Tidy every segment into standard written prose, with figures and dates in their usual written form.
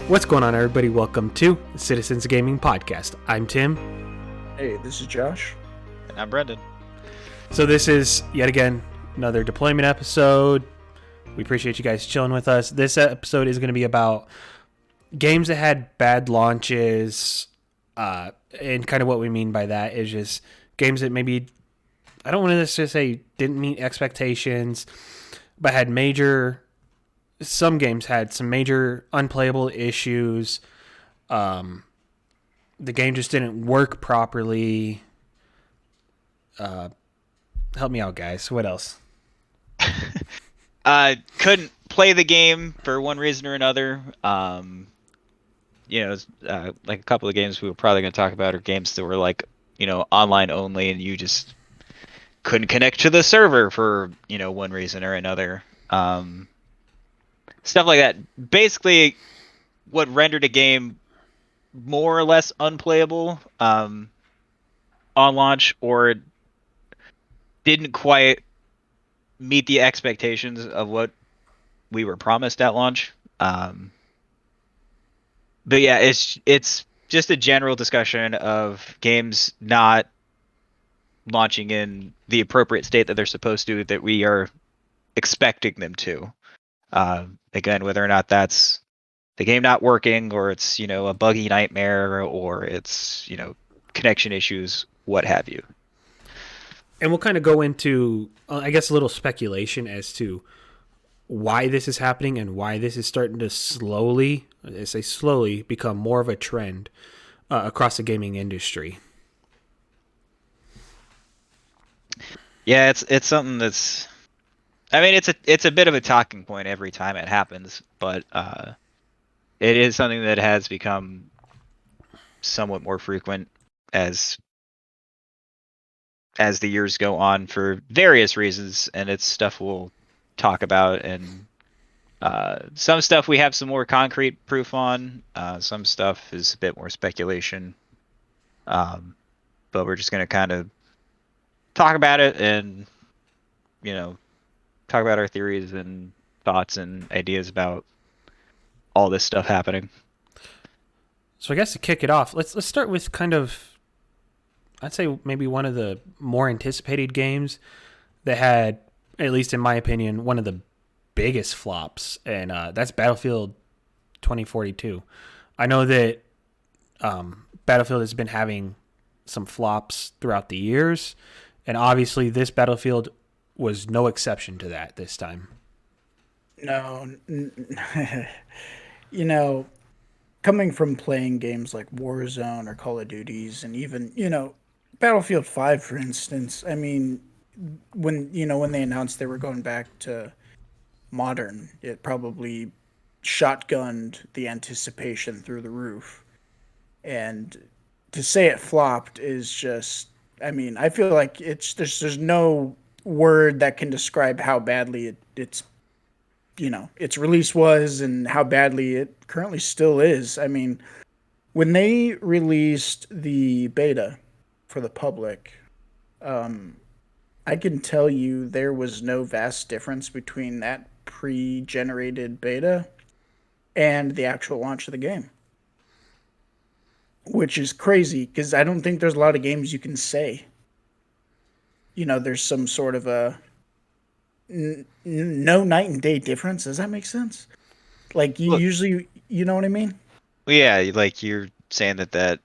What's going on, everybody? Welcome to the Citizens Gaming Podcast. I'm Tim. Hey, this is Josh. And I'm Brenden. So this is, yet again, another deployment episode. We appreciate you guys chilling with us. This episode is going to be about games that had bad launches, and kind of what we mean by that is just games that maybe, I don't want to necessarily say didn't meet expectations, but had some games had some major unplayable issues. The game just didn't work properly. Help me out, guys. What else? Couldn't play the game for one reason or another. Like a couple of games we were probably going to talk about are games that were like, online only, and you just couldn't connect to the server for, one reason or another. Stuff like that. Basically, what rendered a game more or less unplayable on launch, or didn't quite meet the expectations of what we were promised at launch. But yeah, it's just a general discussion of games not launching in the appropriate state that they're supposed to, that we are expecting them to. Again, whether or not that's the game not working, or it's, a buggy nightmare, or it's, connection issues, what have you. And we'll kind of go into, I guess, a little speculation as to why this is happening and why this is starting to slowly become more of a trend across the gaming industry. Yeah, it's something that's, I mean, it's a bit of a talking point every time it happens, but it is something that has become somewhat more frequent as the years go on for various reasons, and it's stuff we'll talk about. And some stuff we have some more concrete proof on. Some stuff is a bit more speculation. But we're just going to kind of talk about it and, talk about our theories and thoughts and ideas about all this stuff happening. So I guess to kick it off, let's start with kind of, I'd say maybe one of the more anticipated games that had, at least in my opinion, one of the biggest flops, and that's Battlefield 2042. I know that Battlefield has been having some flops throughout the years, and obviously this Battlefield was no exception to that this time. No, coming from playing games like Warzone or Call of Duties, and even, Battlefield 5, for instance, I mean, when they announced they were going back to modern, it probably shotgunned the anticipation through the roof. And to say it flopped is just, I mean, I feel like there's no word that can describe how badly its release was and how badly it currently still is. I mean, when they released the beta for the public, I can tell you there was no vast difference between that pre-generated beta and the actual launch of the game, which is crazy because I don't think there's a lot of games you can say, there's some sort of a no night and day difference. Does that make sense? Like usually, you know what I mean? Yeah, like you're saying that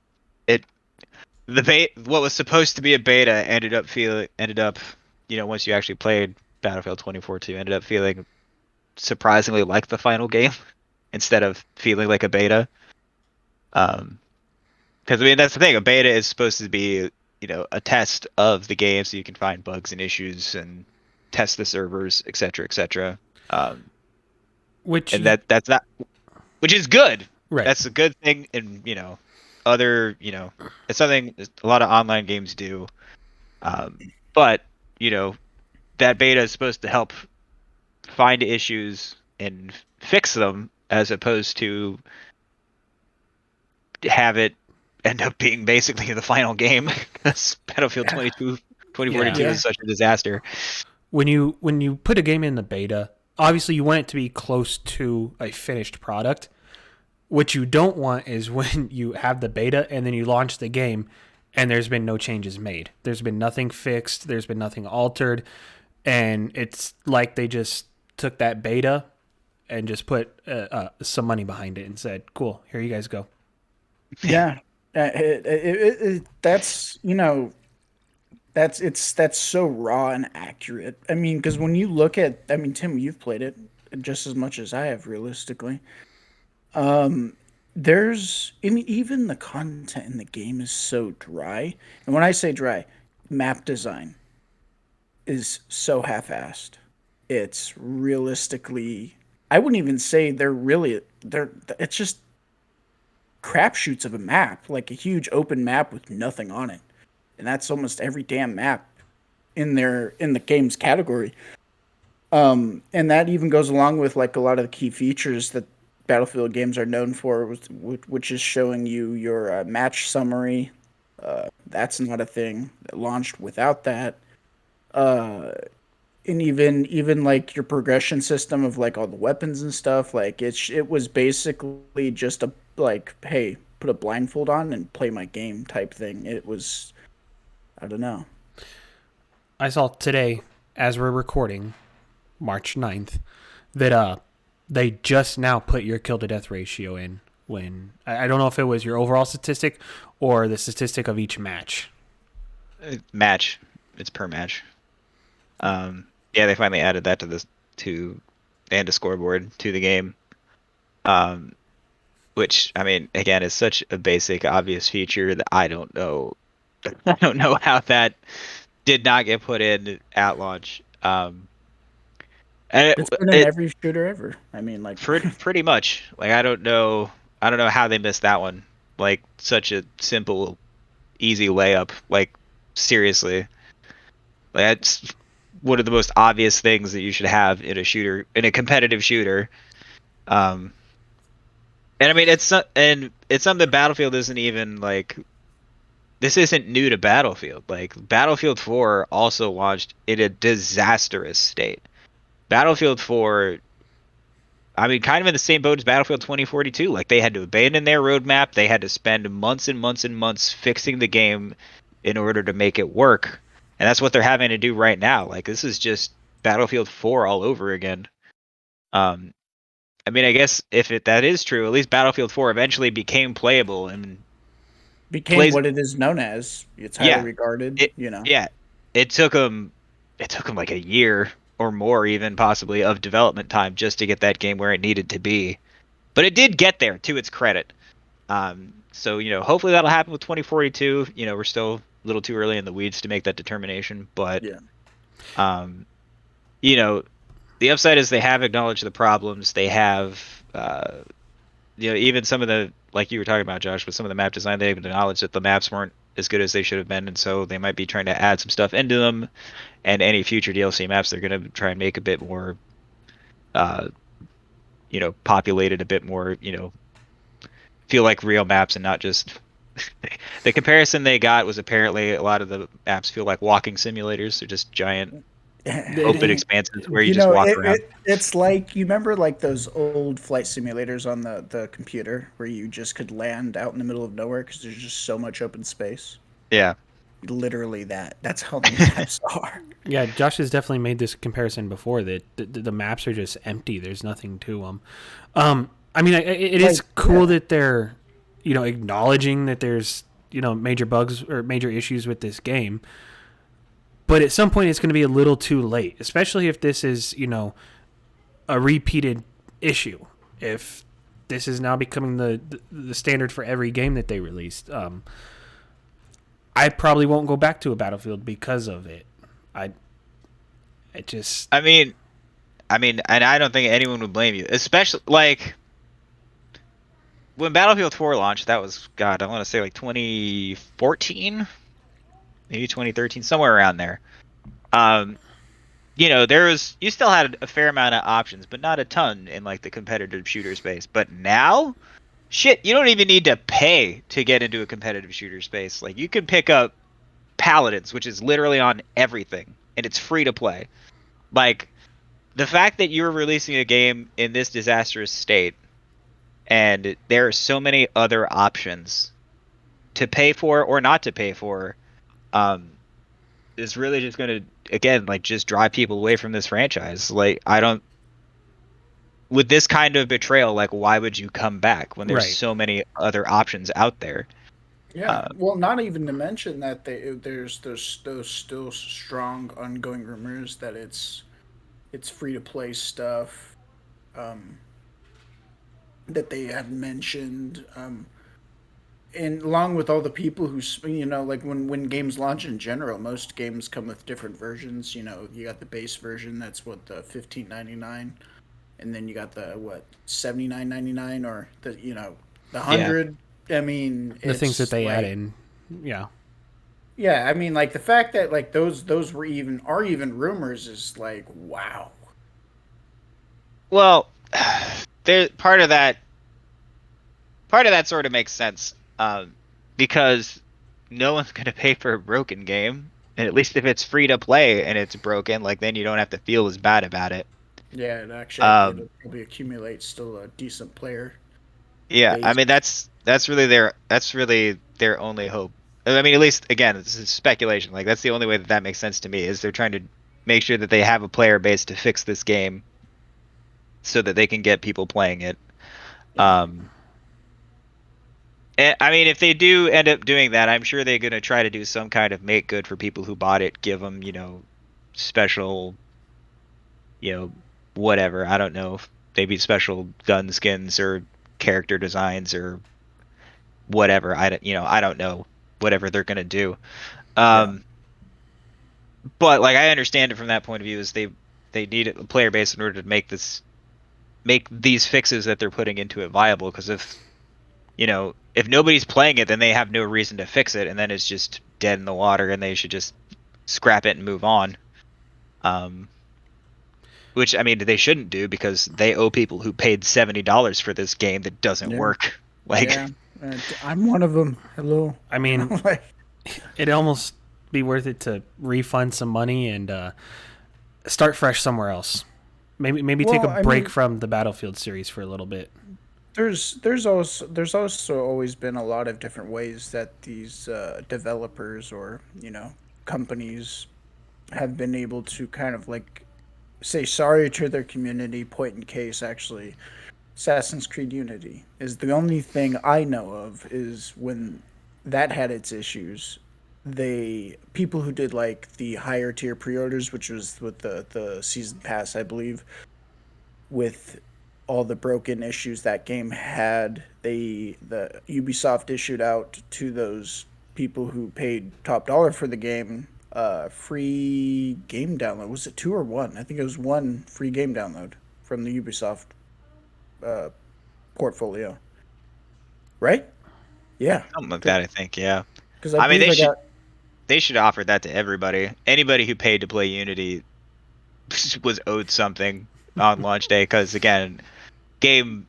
what was supposed to be a beta ended up, once you actually played Battlefield 2042, ended up feeling surprisingly like the final game instead of feeling like a beta. Because I mean, that's the thing. A beta is supposed to be, a test of the game, so you can find bugs and issues and test the servers, etc., etc. Which is good. Right. That's a good thing, and it's something a lot of online games do. But that beta is supposed to help find issues and fix them, as opposed to have it end up being basically the final game, because Battlefield 2042 is such a disaster. When you put a game in the beta, obviously you want it to be close to a finished product. What you don't want is when you have the beta and then you launch the game and there's been no changes made. There's been nothing fixed. There's been nothing altered. And it's like they just took that beta and just put some money behind it and said, cool, here you guys go. Yeah. That's, that's so raw and accurate. I mean, because when you look at, I mean, Tim, you've played it just as much as I have, realistically. There's, I mean, even the content in the game is so dry. And when I say dry, map design is so half-assed. It's realistically, I wouldn't even say they're. It's just crapshoots of a map, like a huge open map with nothing on it, and that's almost every damn map in the game's category. And that even goes along with like a lot of the key features that Battlefield games are known for, which is showing you your match summary. That's not a thing that launched without that. And even like your progression system of like all the weapons and stuff, like it was basically just a like, hey, put a blindfold on and play my game type thing. It was, I don't know. I saw today, as we're recording, March 9th, that they just now put your kill to death ratio in. When I don't know if it was your overall statistic or the statistic of each match. Match, it's per match. Yeah, they finally added that and a scoreboard to the game. Which, I mean, again, is such a basic, obvious feature that I don't know. I don't know how that did not get put in at launch. And It's been in every shooter ever. I mean, like pretty much. Like I don't know how they missed that one. Like such a simple, easy layup. Like seriously, like that's one of the most obvious things that you should have in a competitive shooter. And I mean, it's something that Battlefield isn't even like. This isn't new to Battlefield. Like Battlefield 4 also launched in a disastrous state. Battlefield 4, I mean, kind of in the same boat as Battlefield 2042. Like they had to abandon their roadmap. They had to spend months and months and months fixing the game in order to make it work. And that's what they're having to do right now. Like this is just Battlefield 4 all over again. I mean, I guess that is true, at least Battlefield 4 eventually became playable and became what it is known as. It's highly regarded. Yeah, it took them like a year or more, even possibly, of development time just to get that game where it needed to be. But it did get there, to its credit. So hopefully that'll happen with 2042. We're still a little too early in the weeds to make that determination, but the upside is they have acknowledged the problems. They have, even some of the, like you were talking about, Josh, with some of the map design, they've acknowledged that the maps weren't as good as they should have been, and so they might be trying to add some stuff into them. And any future DLC maps, they're going to try and make a bit more, populated, a bit more, feel like real maps and not just. The comparison they got was apparently a lot of the maps feel like walking simulators. They're just giant open expanses where you just walk around. It's like, you remember like those old flight simulators on the computer where you just could land out in the middle of nowhere because there's just so much open space. Yeah. Literally that. That's how the maps are. Yeah, Josh has definitely made this comparison before that the maps are just empty. There's nothing to them. I mean, it is cool that they're, acknowledging that there's, major bugs or major issues with this game. But at some point, it's going to be a little too late, especially if this is, a repeated issue. If this is now becoming the standard for every game that they released, I probably won't go back to a Battlefield because of it. I mean, and I don't think anyone would blame you, especially like when Battlefield 4 launched. That was, God, I want to say like 2014. Maybe 2013, somewhere around there. You still had a fair amount of options, but not a ton in like the competitive shooter space. But now, shit, you don't even need to pay to get into a competitive shooter space. Like you can pick up Paladins, which is literally on everything, and it's free to play. Like the fact that you're releasing a game in this disastrous state and there are so many other options to pay for or not to pay for. Um, is really just going to, again, like, just drive people away from this franchise. Like, I don't, with this kind of betrayal, like, why would you come back when there's Right. so many other options out there? Yeah, well, not even to mention that there's those still strong ongoing rumors that it's free to play stuff, um, that they have mentioned, and along with all the people who like when games launch in general, most games come with different versions. You got the base version, that's what, the 15.99, and then you got the what, 79.99, or the the Yeah. 100. I mean, The things that it's they add like, in. Yeah. yeah, I mean, like the fact that like those were even rumors is like, wow. Well, there part of that sort of makes sense, because no one's going to pay for a broken game, and at least if it's free to play and it's broken, like, then you don't have to feel as bad about it. Yeah, it actually, Um, it'll probably accumulate still a decent player yeah, I base. mean, that's really their only hope. I mean, at least, again, this is speculation. Like, that's the only way that that makes sense to me, is they're trying to make sure that they have a player base to fix this game so that they can get people playing it. Yeah, Um, I mean, if they do end up doing that, I'm sure they're going to try to do some kind of make good for people who bought it, give them, special, you know, whatever. I don't know, maybe special gun skins or character designs or whatever. I don't know, whatever they're going to do. yeah, Um, but like, I understand it from that point of view, is they need a player base in order to make these fixes that they're putting into it viable. Because if nobody's playing it, then they have no reason to fix it, and then it's just dead in the water, and they should just scrap it and move on. Um, which, I mean, they shouldn't do, because they owe people who paid $70 for this game that doesn't yeah, work. Like, yeah. I'm one of them. Hello, I mean, like, it'd almost be worth it to refund some money and start fresh somewhere else. Maybe take well, a I break mean, from the Battlefield series for a little bit. there's also always been a lot of different ways that these developers, or companies, have been able to kind of like say sorry to their community. Point in case, actually, Assassin's Creed Unity is the only thing I know of, is when that had its issues. They people who did like the higher tier pre-orders, which was with the season pass, I believe, with all the broken issues that game had, the Ubisoft issued out to those people who paid top dollar for the game, free game download. Was it two or one? I think it was one free game download from the Ubisoft uh, portfolio, right? Yeah, something like that, I think. Yeah. because I I mean, believe they I should got. they should offer that to everybody. Anybody who paid to play Unity was owed something on launch day, because, again, game.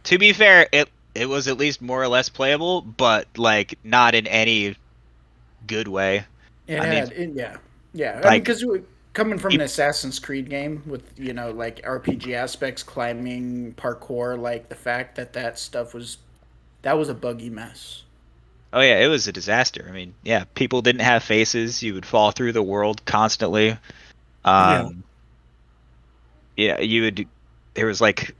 To be fair, it was at least more or less playable, but, like, not in any good way. It I mean, had, yeah, yeah. I mean, like, because coming from an peop Assassin's Creed game with like RPG aspects, climbing, parkour, like the fact that that stuff was that was a buggy mess. oh yeah, it was a disaster. I mean, yeah, people didn't have faces. You would fall through the world constantly. Yeah. Um, yeah, you would. There was, like,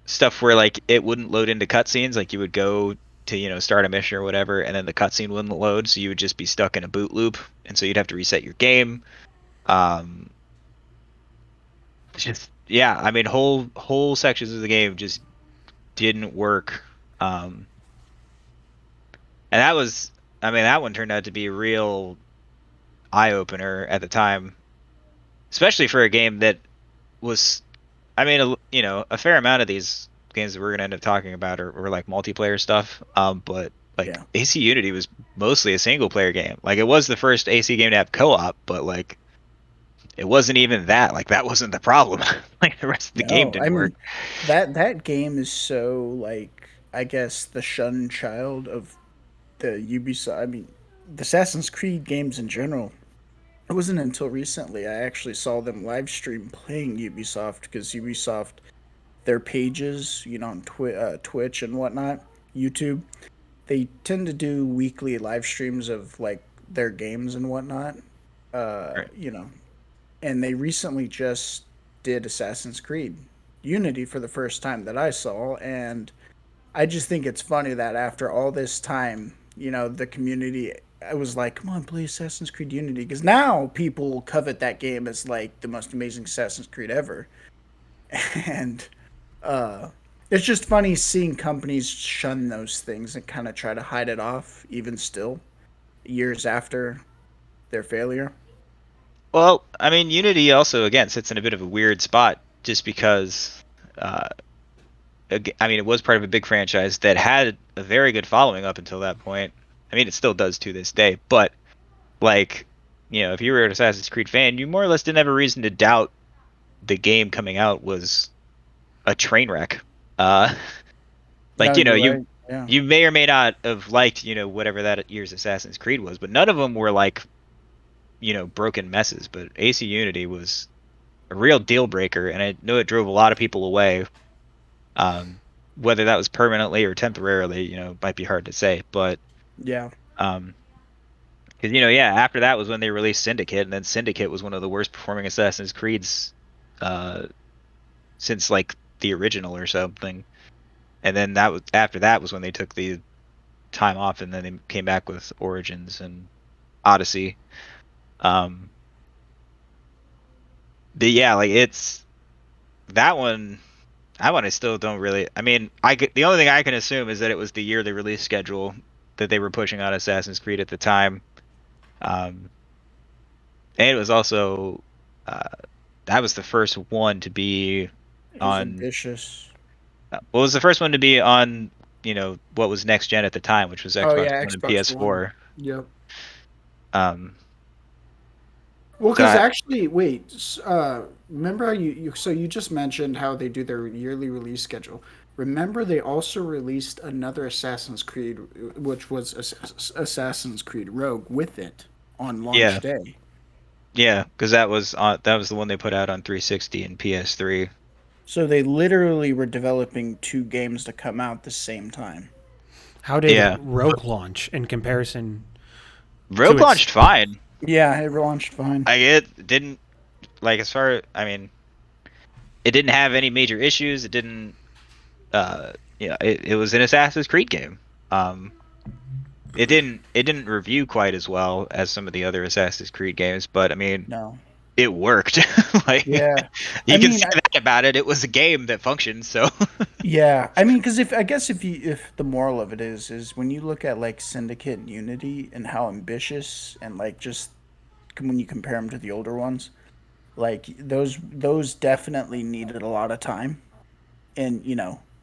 stuff where, like, it wouldn't load into cutscenes. Like, you would go to, start a mission or whatever, and then the cutscene wouldn't load, so you would just be stuck in a boot loop, and so you'd have to reset your game. Um, just, yeah, I mean, whole sections of the game just didn't work. Um, and that was, I mean, that one turned out to be a real eye opener at the time, especially for a game that was, I mean, a fair amount of these games that we're gonna end up talking about are like multiplayer stuff. But, like, Yeah. AC Unity was mostly a single player game. Like, it was the first AC game to have co-op, but, like, it wasn't even that. Like, that wasn't the problem. Like, the rest of the game No, I didn't work. mean that game is so, like, I guess the shunned child of the Ubisoft. I mean, the Assassin's Creed games in general. It wasn't until recently I actually saw them live stream playing Ubisoft, because Ubisoft their pages, on Twitch and whatnot, YouTube, they tend to do weekly live streams of like their games and whatnot. Right. And they recently just did Assassin's Creed Unity for the first time that I saw, and I just think it's funny that after all this time, the community, I was like, come on, play Assassin's Creed Unity, because now people covet that game as like the most amazing Assassin's Creed ever. And uh, it's just funny seeing companies shun those things and kind of try to hide it off, even still, years after their failure. Well, I mean, Unity also again sits in a bit of a weird spot just because, uh, I mean, it was part of a big franchise that had a very good following up until that point. I mean, it still does to this day, but like, if you were an Assassin's Creed fan, you more or less didn't have a reason to doubt the game coming out was a train wreck. Uh, No, like, you're you right. Yeah. you may or may not have liked, whatever that year's Assassin's Creed was, but none of them were like, broken messes. But AC Unity was a real deal breaker, and I know it drove a lot of people away. Um, whether that was permanently or temporarily, might be hard to say. But Yeah. um, because yeah, after that was when they released Syndicate, and then Syndicate was one of the worst performing Assassin's Creeds uh, since like the original or something. And then that was after that was when they took the time off, and then they came back with Origins and Odyssey. Um, but yeah, like it's that one. That one I still don't really. I mean, the only thing I can assume is that it was the yearly release schedule that they were pushing on Assassin's Creed at the time. Um, and it was also uh, that was the first one to be It was on. ambitious. What was the first one to be on? What was next gen at the time, which was Oh Xbox yeah, One and Xbox One. PS4. Yep. Um, Well, so because actually, wait, remember how so you just mentioned how they do their yearly release schedule. Remember, they also released another Assassin's Creed, which was Assassin's Creed Rogue, with it on yeah, launch day. yeah, because that was the one they put out on 360 and PS3. So they literally were developing two games to come out the same time. How did Yeah, Rogue launch in comparison to Rogue its? launched fine. Yeah, it launched fine. It didn't like as far. I mean, it didn't have any major issues. It didn't. It was an Assassin's Creed game. Um, it didn't review quite as well as some of the other Assassin's Creed games, but I mean, No. it worked. Like Yeah. I you can mean, say that about it. It was a game that functioned. So yeah, I mean, because if the moral of it is when you look at like Syndicate and Unity and how ambitious and like just when you compare them to the older ones, like those definitely needed a lot of time in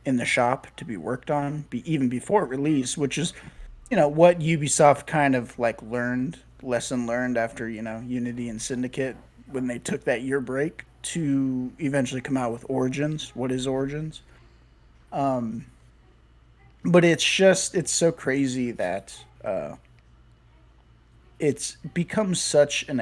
in the shop to be worked on, even before release, which is what Ubisoft kind of like lesson learned after Unity and Syndicate when they took that year break to eventually come out with Origins. What is Origins? Um, but it's so crazy that it's become such an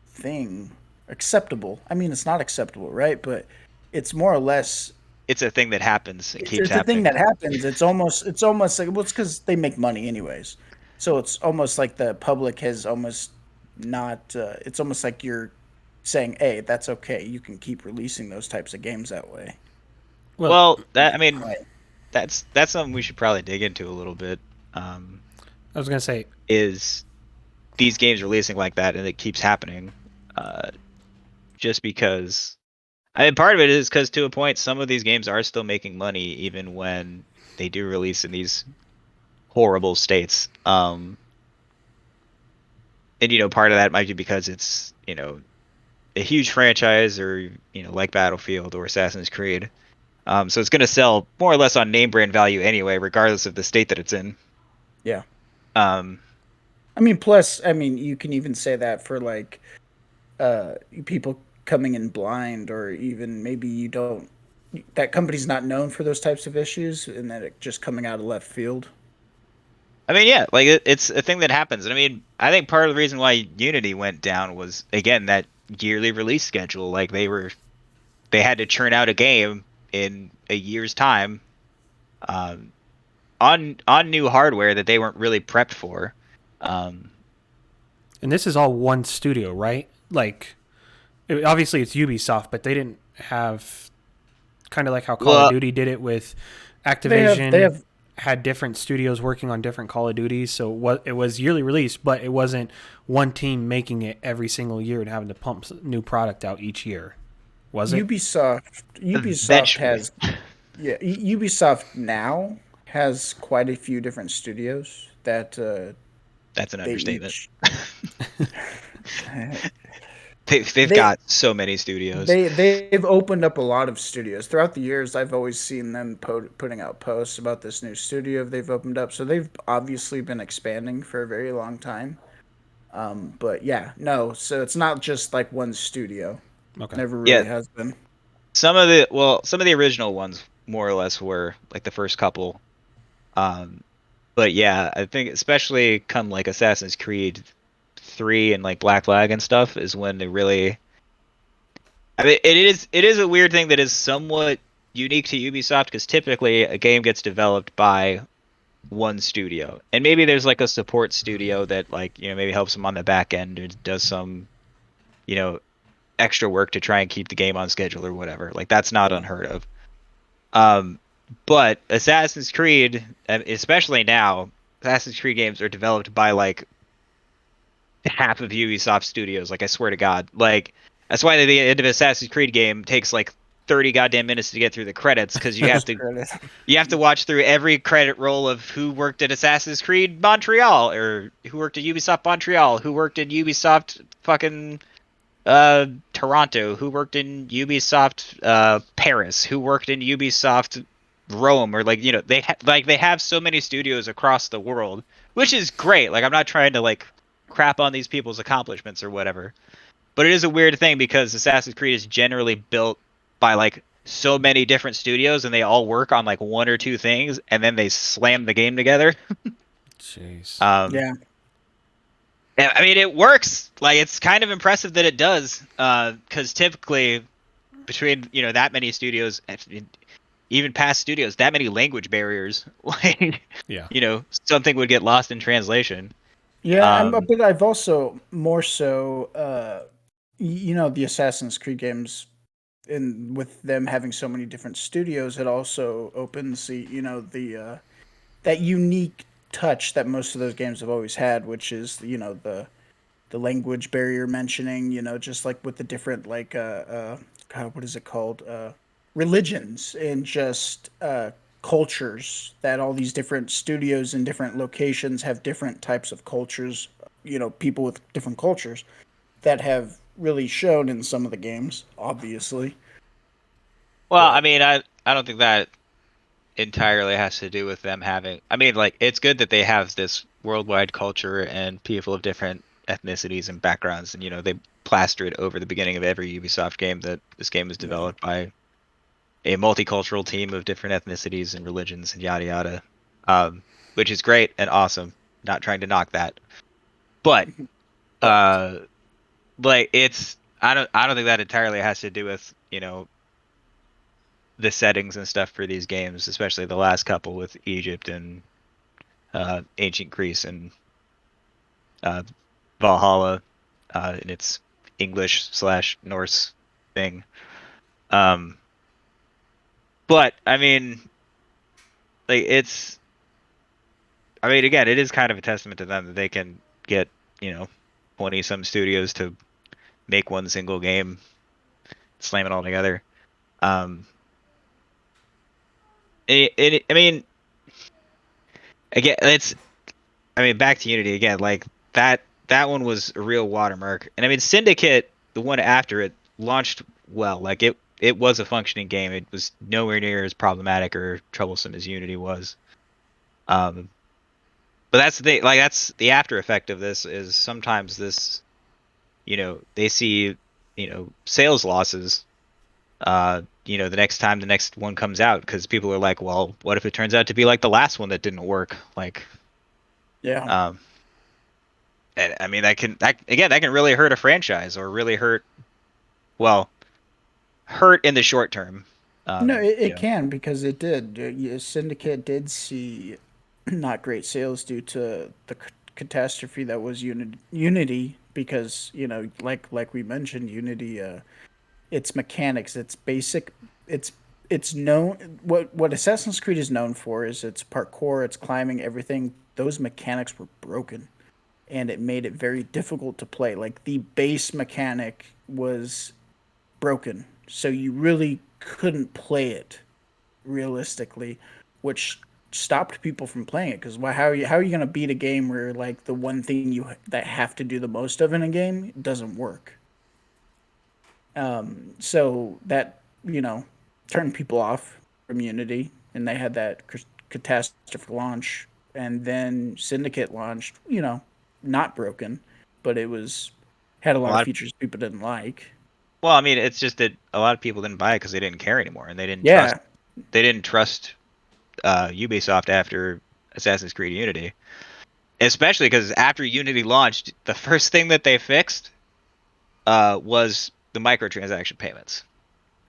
thing acceptable. I mean, it's not acceptable, right? But it's more or less it's a thing that happens and keeps it's a thing happening. that happens. It's almost like, well, it's because they make money anyways. So it's almost like the public has almost not. It's almost like you're saying, "Hey, that's okay. You can keep releasing those types of games that way." Well, Well, that I mean, Right. that's something we should probably dig into a little bit. Um, I was gonna say, is these games releasing like that and it keeps happening, uh, just because I mean part of it is because to a point some of these games are still making money even when they do release in these horrible states. And part of that might be because it's a huge franchise or like Battlefield or Assassin's Creed. So it's going to sell more or less on name brand value anyway, regardless of the state that it's in. Yeah. Um, I mean, plus, I mean, you can even say that for like people coming in blind, or even maybe you don't. That company's not known for those types of issues, and that it just coming out of left field. I mean, yeah, like it's a thing that happens. And I mean, I think part of the reason why Unity went down was again that yearly release schedule. Like they had to churn out a game in a year's time, um, on new hardware that they weren't really prepped for. Um, And this is all one studio, right? Like, obviously it's Ubisoft, but they didn't have kind of like how Call of well, Duty did it with They Activision have had different studios working on different Call of Duties. So what it was yearly release, but it wasn't one team making it every single year and having to pump new product out each year. Was it? Ubisoft eventually, has Ubisoft now has quite a few different studios that that's an they understatement. each They've they got so many studios. they've opened up a lot of studios throughout the years. I've always seen them putting out posts about this new studio they've opened up. So they've obviously been expanding for a very long time. But yeah, no. So it's not just like one studio. Okay. Never Yeah, really has been. some of the original ones more or less were like the first couple. Um, but yeah, I think especially come like Assassin's Creed 3 and like Black Flag and stuff is when they really. I mean, it is a weird thing that is somewhat unique to Ubisoft because typically a game gets developed by one studio, and maybe there's like a support studio that like maybe helps them on the back end or does some you know extra work to try and keep the game on schedule or whatever. Like that's not Yeah. unheard of. Um, but Assassin's Creed, and especially now, Assassin's Creed games are developed by like half of Ubisoft studios. Like I swear to God, like that's why the end of Assassin's Creed game takes like 30 goddamn minutes to get through the credits because you have Post to credit. you have to watch through every credit roll of who worked at Assassin's Creed Montreal or who worked at Ubisoft Montreal, who worked at Ubisoft fucking Toronto, who worked in Ubisoft Paris, who worked in Ubisoft Rome, or like they have so many studios across the world, which is great. Like I'm not trying to like crap on these people's accomplishments or whatever, but it is a weird thing because Assassin's Creed is generally built by like so many different studios and they all work on like one or two things and then they slam the game together. Jeez. Um, Yeah. and, I mean, it works. Like it's kind of impressive that it does, because typically between that many studios, and even past studios, that many language barriers, like Yeah. something would get lost in translation. Yeah, Um, but I've also more so, the Assassin's Creed games, and with them having so many different studios, it also opens the that unique touch that most of those games have always had, which is the language barrier mentioning, just like with the different God, what is it called? Religions and just cultures that all these different studios in different locations have different types of cultures, people with different cultures that have really shown in some of the games, obviously. well, I But mean, I don't think that entirely has to do with them having. I mean, like it's good that they have this worldwide culture and people of different ethnicities and backgrounds, and they plaster it over the beginning of every Ubisoft game that this game was yeah, developed by a multicultural team of different ethnicities and religions and yada yada, which is great and awesome. Not trying to knock that, but but uh, like it's I don't think that entirely has to do with the settings and stuff for these games, especially the last couple with Egypt and ancient Greece and uh, Valhalla in its English/Norse thing. Um, but I mean, like it's I mean, again, it is kind of a testament to them that they can get, you know, 20 some studios to make one single game, slam it all together. Um, I mean, again, I mean, back to Unity again, like that one was a real watermark. And I mean, Syndicate, the one after it, launched well. Like it was a functioning game. It was nowhere near as problematic or troublesome as Unity was. Um, but that's the thing, like that's the after effect of this is sometimes this they see sales losses the next time the next one comes out because people are like, well, what if it turns out to be like the last one that didn't work, like yeah, um and I mean that can really hurt a franchise or really hurt, well, hurt in the short term. No, it You know, can because it did. Syndicate did see not great sales due to the catastrophe that was Unity because like we mentioned Unity, its mechanics, its basic, it's known what Assassin's Creed is known for is its parkour, its climbing, everything. Those mechanics were broken, and it made it very difficult to play. Like the base mechanic was broken, so you really couldn't play it realistically, which stopped people from playing it. Because how are you gonna beat a game where like the one thing you that have to do the most of in a game doesn't work? So that turned people off from Unity, and they had that catastrophe launch, and then Syndicate launched. Not broken, but it was had a a lot of lot of, features people didn't like. well, I mean, it's just that a lot of people didn't buy it because they didn't care anymore, and Yeah, they didn't trust Ubisoft after Assassin's Creed Unity, especially because after Unity launched, the first thing that they fixed was the microtransaction payments.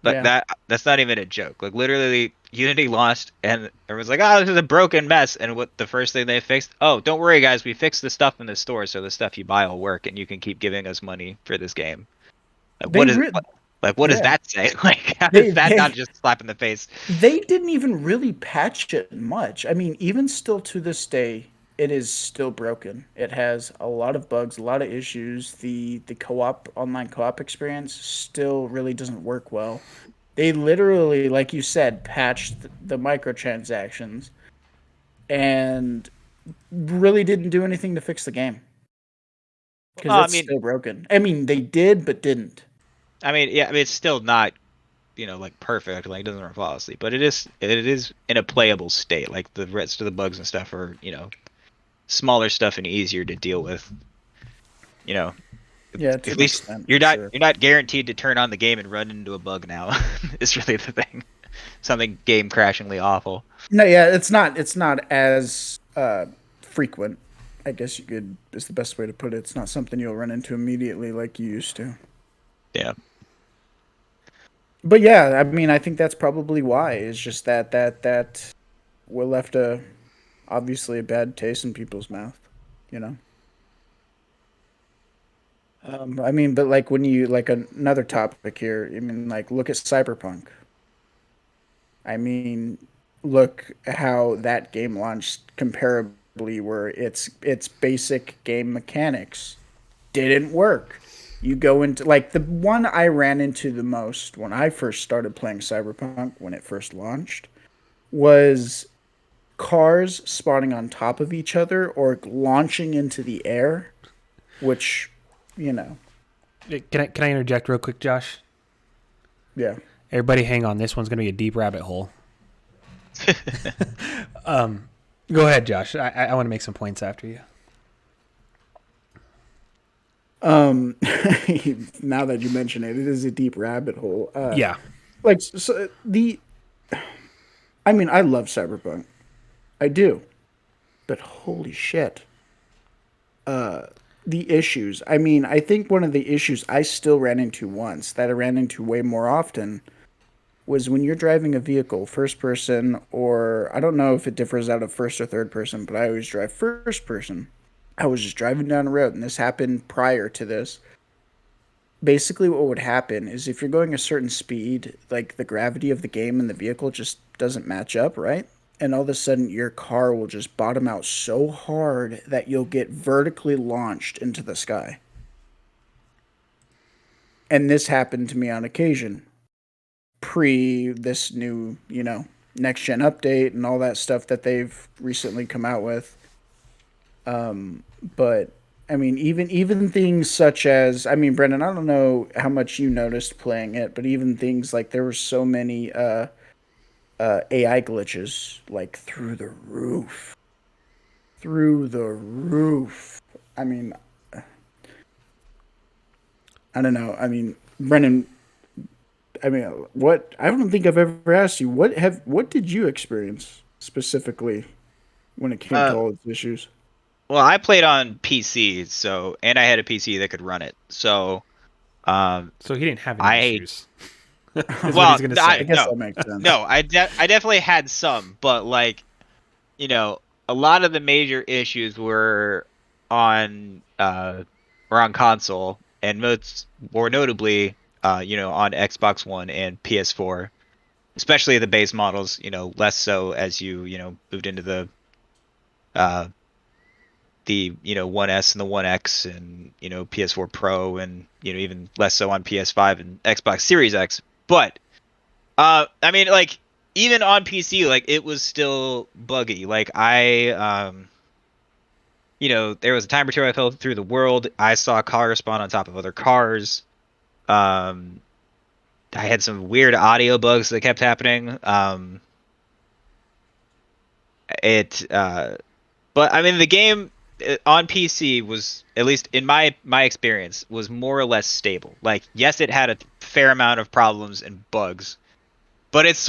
But yeah. that's not even a joke. Like literally, Unity launched, and everyone's like, "Oh, this is a broken mess." And what the first thing they fixed? Oh, don't worry, guys, we fixed the stuff in the store, so the stuff you buy will work, and you can keep giving us money for this game. Like, They re- what does yeah. that say? Like, how They is that they not just a slap in the face? they didn't even really patch it much. I mean, even still to this day, it is still broken. It has a lot of bugs, a lot of issues. The co-op online co-op experience still really doesn't work well. They literally, like you said, patched the microtransactions and really didn't do anything to fix the game because Well, it's still broken. I mean, they did but didn't. yeah, I mean, it's still not, like perfect. Like, it doesn't run flawlessly, but it is in a playable state. Like the rest of the bugs and stuff are, smaller stuff and easier to deal with. You know, Yeah, to at an least extent you're for not sure. you're not guaranteed to turn on the game and run into a bug now. Is really the thing. Something game crashingly awful. No, yeah, it's not as frequent. I guess you could is the best way to put it. It's not something you'll run into immediately like you used to. Yeah. But yeah, I mean, I think that's probably why. It's just that we left a obviously a bad taste in people's mouth. You know. I mean, but like when you like another topic here. I mean, like look at Cyberpunk. I mean, look how that game launched comparably, where its basic game mechanics didn't work. You go into like the one I ran into the most when I first started playing Cyberpunk when it first launched was cars spawning on top of each other or launching into the air, which, you know, Can I interject real quick, Josh? yeah. Everybody, hang on. This one's gonna be a deep rabbit hole. Go ahead, Josh. I want to make some points after you. Um, now that you mention it, it is a deep rabbit hole. Yeah. Like so I mean, I love Cyberpunk. I do. But holy shit. The issues. I mean, I think one of the issues I still ran into once that I ran into way more often was when you're driving a vehicle, first person, or I don't know if it differs out of first or third person, but I always drive first person. I was just driving down the road, and this happened prior to this. Basically, what would happen is if you're going a certain speed, like the gravity of the game and the vehicle just doesn't match up, right? And all of a sudden, your car will just bottom out so hard that you'll get vertically launched into the sky. And this happened to me on occasion pre this new, next gen update and all that stuff that they've recently come out with. But I mean, even things such as I mean, Brendan, I don't know how much you noticed playing it, but even things like there were so many AI glitches like through the roof. I mean, I don't know. I mean, Brendan, I mean, what I don't think I've ever asked you what did you experience specifically when it came to uh, all these issues? well, I played on PC, and I had a PC that could run it. So, um, So he didn't have any I issues. Is what Well, he's gonna I say. guess that makes sense. no, I definitely had some, but like, a lot of the major issues on uh were on console, and most more notably, on Xbox One and PS4, especially the base models. Less so as you moved into uh the 1S and the 1X and PS4 Pro, and even less so on PS5 and Xbox Series X. But I mean, like, even on PC, like, it was still buggy. Like, there was a time or two I fell through the world. I saw a car respawn on top of other cars. Um, I had some weird audio bugs that kept happening. It But I mean, the game on PC was, at least in my experience, was more or less stable. Like, yes, it had a fair amount of problems and bugs, but it's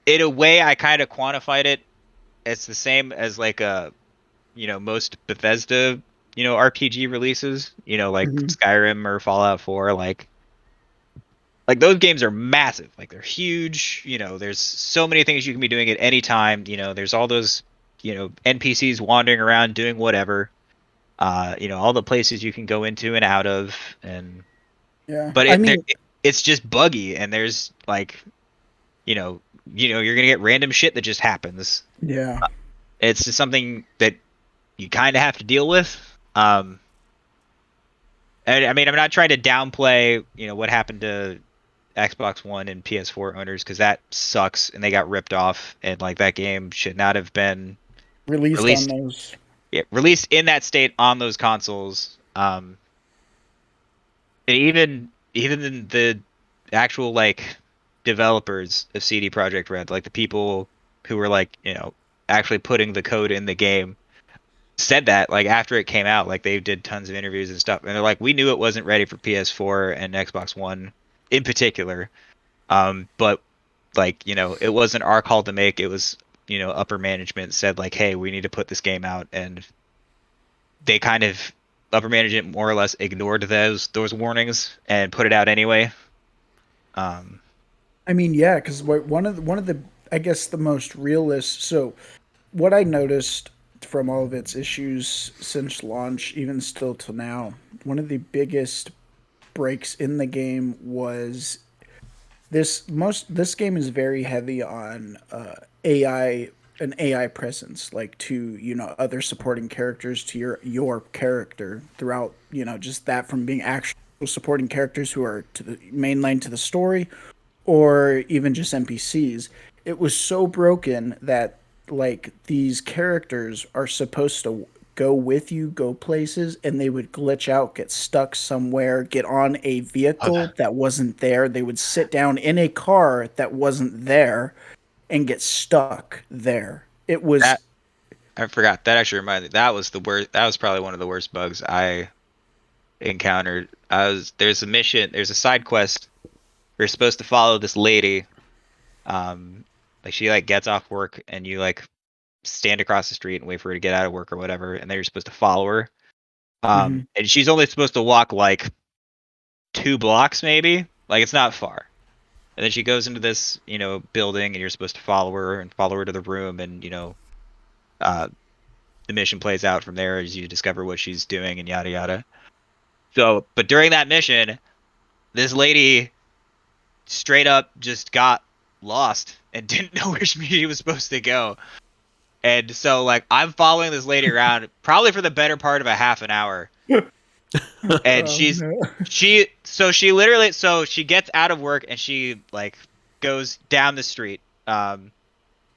in a way I kind of quantified it. It's the same as like most Bethesda RPG releases. Like Mhm. Skyrim or Fallout 4. Like those games are massive. Like, they're huge. There's so many things you can be doing at any time. There's all those NPCs wandering around doing whatever. All the places you can go into and out of, and Yeah, but I mean, it's just buggy, and there's like you're gonna get random shit that just happens. yeah, It's just something that you kind of have to deal with. And I mean, I'm not trying to downplay what happened to Xbox One and PS4 owners, because that sucks and they got ripped off, and like that game should not have been released on released those. released in that state on those consoles. And even the actual like developers of CD Projekt Red, like the people who were like actually putting the code in the game, said that like after it came out, like they did tons of interviews and stuff, and they're like, we knew it wasn't ready for PS4 and Xbox One in particular. But like it wasn't our call to make. It was upper management said like, hey, we need to put this game out, and they kind of, upper management more or less ignored those warnings and put it out anyway. Um, I mean, yeah, because one of the I guess the most realist. So what I noticed from all of its issues since launch, even still till now, one of the biggest breaks in the game was this game is very heavy on AI, an AI presence, like to other supporting characters to your character throughout, just that from being actual supporting characters who are to the mainline to the story, or even just NPCs. It was so broken that like these characters are supposed to go with you, go places, and they would glitch out, get stuck somewhere, get on a vehicle that wasn't there. They would sit down in a car that wasn't there and get stuck there. It was that I forgot. That actually reminded me. That was the worst. That was probably one of the worst bugs I encountered. There's a mission. There's a side quest. You're supposed to follow this lady. Like, she like gets off work, and you like stand across the street and wait for her to get out of work or whatever, and then you're supposed to follow her. mhm. And she's only supposed to walk like 2 blocks, maybe. Like, it's not far. And then she goes into this, building, and you're supposed to follow her and follow her to the room, and uh, the mission plays out from there as you discover what she's doing and yada yada. So, but during that mission, this lady straight up just got lost and didn't know where she was supposed to go. And so, like, I'm following this lady around probably for the better part of a half an hour. And Oh no. she gets out of work, and she like goes down the street,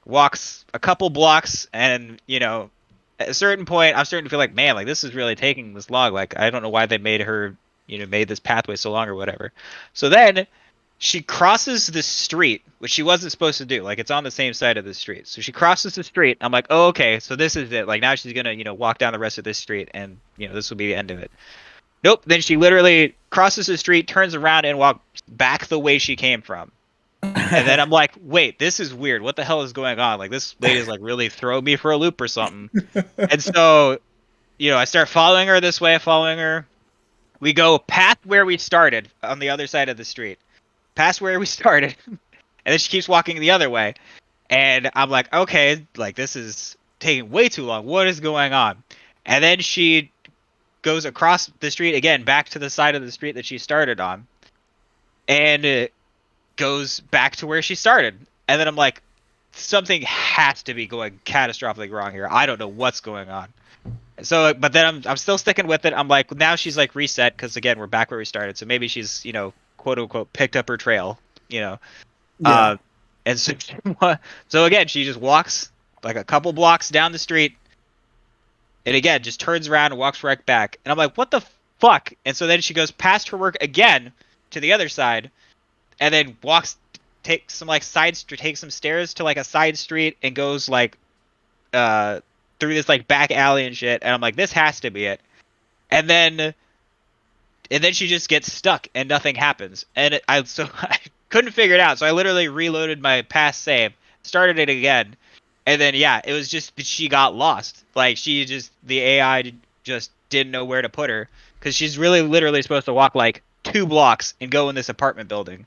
walks a couple blocks, and at a certain point I'm starting to feel like, man, like, this is really taking this long. Like, I don't know why they made this pathway so long or whatever. So then she crosses the street, which she wasn't supposed to do. Like, it's on the same side of the street. So she crosses the street. I'm like, oh, okay, so this is it. Like, now she's gonna walk down the rest of this street, and this will be the end of it. Nope. Then she literally crosses the street, turns around, and walks back the way she came from. And then I'm like, wait, this is weird. What the hell is going on? Like, this lady's like really throwing me for a loop or something. And so, I start following her this way, following her. We go past where we started on the other side of the street, past where we started, and then she keeps walking the other way. And I'm like, okay, like this is taking way too long. What is going on? And then she goes across the street again, back to the side of the street that she started on, and goes back to where she started. And then I'm like, something has to be going catastrophically wrong here. I don't know what's going on. So, but then I'm still sticking with it. I'm like, now she's like reset because again we're back where we started. So maybe she's quote unquote picked up her trail. You know, Yeah. and so so again she just walks like a couple blocks down the street, and again just turns around and walks right back. And I'm like, what the fuck? And so then she goes past her work again to the other side, and then takes some stairs to like a side street and goes like through this like back alley and shit. And I'm like, this has to be it. And then she just gets stuck and nothing happens. And I couldn't figure it out. So I literally reloaded my past save, started it again, and then yeah, it was just that she got lost. Like the AI just didn't know where to put her because she's really literally supposed to walk like 2 blocks and go in this apartment building.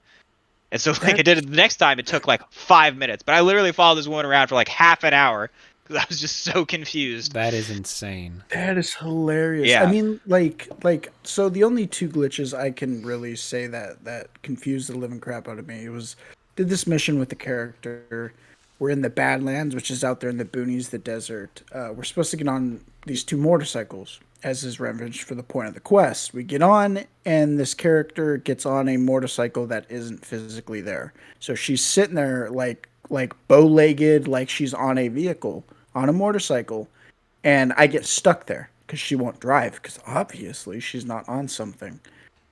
And so like I did it the next time, it took like 5 minutes. But I literally followed this woman around for like half an hour because I was just so confused. That is insane. That is hilarious. Yeah. I mean, so the only two glitches I can really say that confused the living crap out of me was did this mission with the character. We're in the Badlands, which is out there in the boonies, the desert. We're supposed to get on these 2 motorcycles as his revenge for the point of the quest. We get on, and this character gets on a motorcycle that isn't physically there. So she's sitting there like bow-legged, like she's on a vehicle, on a motorcycle, and I get stuck there because she won't drive because obviously she's not on something.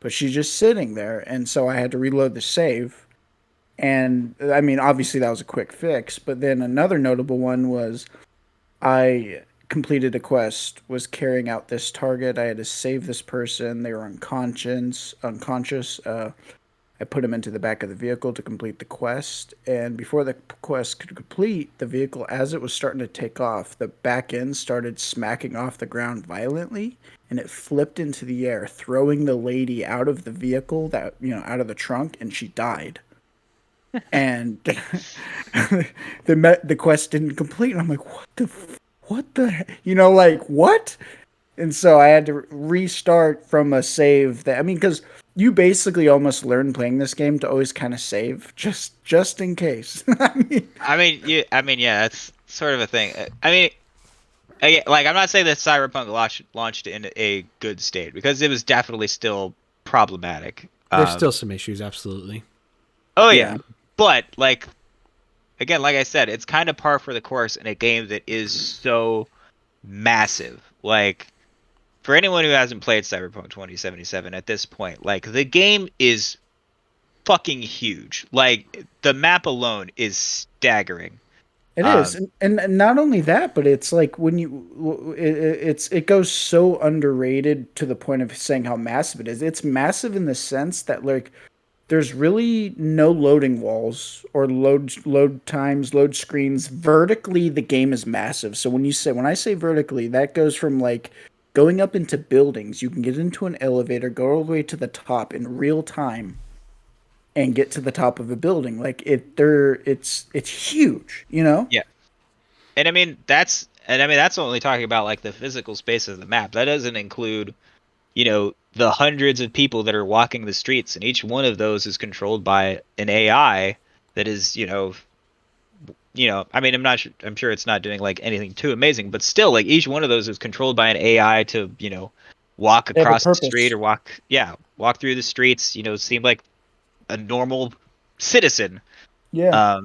But she's just sitting there, and so I had to reload the save. And I mean, obviously that was a quick fix. But then another notable one was I completed a quest, was carrying out this target. I had to save this person. They were unconscious. I put him into the back of the vehicle to complete the quest. And before the quest could complete, the vehicle, as it was starting to take off, the back end started smacking off the ground violently, and it flipped into the air, throwing the lady out of the vehicle, out of the trunk, and she died. And the quest didn't complete. And I'm like, what the, what? And so I had to restart from a save that, I mean, because you basically almost learn playing this game to always kind of save just in case. I mean, yeah, that's sort of a thing. I mean, I'm not saying that Cyberpunk launched in a good state because it was definitely still problematic. There's still some issues, absolutely. Oh yeah. But like, again, like I said, it's kind of par for the course in a game that is so massive. Like, for anyone who hasn't played Cyberpunk 2077 at this point, like the game is fucking huge. Like the map alone is staggering. It is, and not only that, but it's like when it goes so underrated to the point of saying how massive it is. It's massive in the sense that like there's really no loading walls or load times, load screens. Vertically, the game is massive. So when I say vertically, that goes from like going up into buildings. You can get into an elevator, go all the way to the top in real time, and get to the top of a building. Like it's huge, you know? Yeah. And I mean that's only talking about like the physical space of the map. That doesn't include, the hundreds of people that are walking the streets, and each one of those is controlled by an AI that is, I mean, I'm sure it's not doing like anything too amazing, but still, like each one of those is controlled by an AI to, walk across the street or walk through the streets, seem like a normal citizen. Yeah.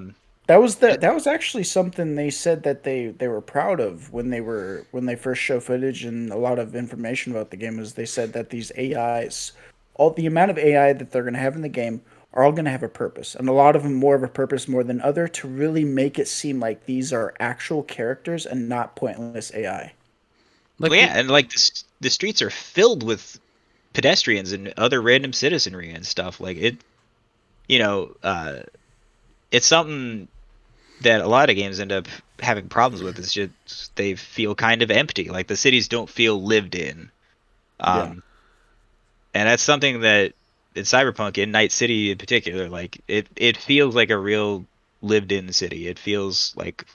That was actually something they said that they were proud of when they first show footage and a lot of information about the game. Was they said that these AIs, all the amount of AI that they're going to have in the game are all going to have a purpose, and a lot of them more of a purpose more than other, to really make it seem like these are actual characters and not pointless AI. And like the streets are filled with pedestrians and other random citizenry and stuff. Like it, it's something that a lot of games end up having problems with. It's just they feel kind of empty. Like the cities don't feel lived in. And that's something that in Cyberpunk, in Night City in particular, like it feels like a real lived-in city. It feels like,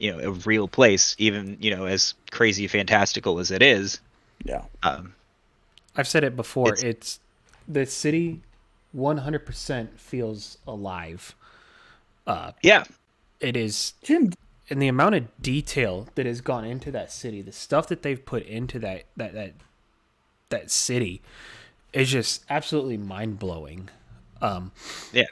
a real place, even, as crazy fantastical as it is. Yeah. I've said it before. It's It's the city 100% feels alive. yeah, It is, Jim, and the amount of detail that has gone into that city, the stuff that they've put into that city is just absolutely mind-blowing. yeah.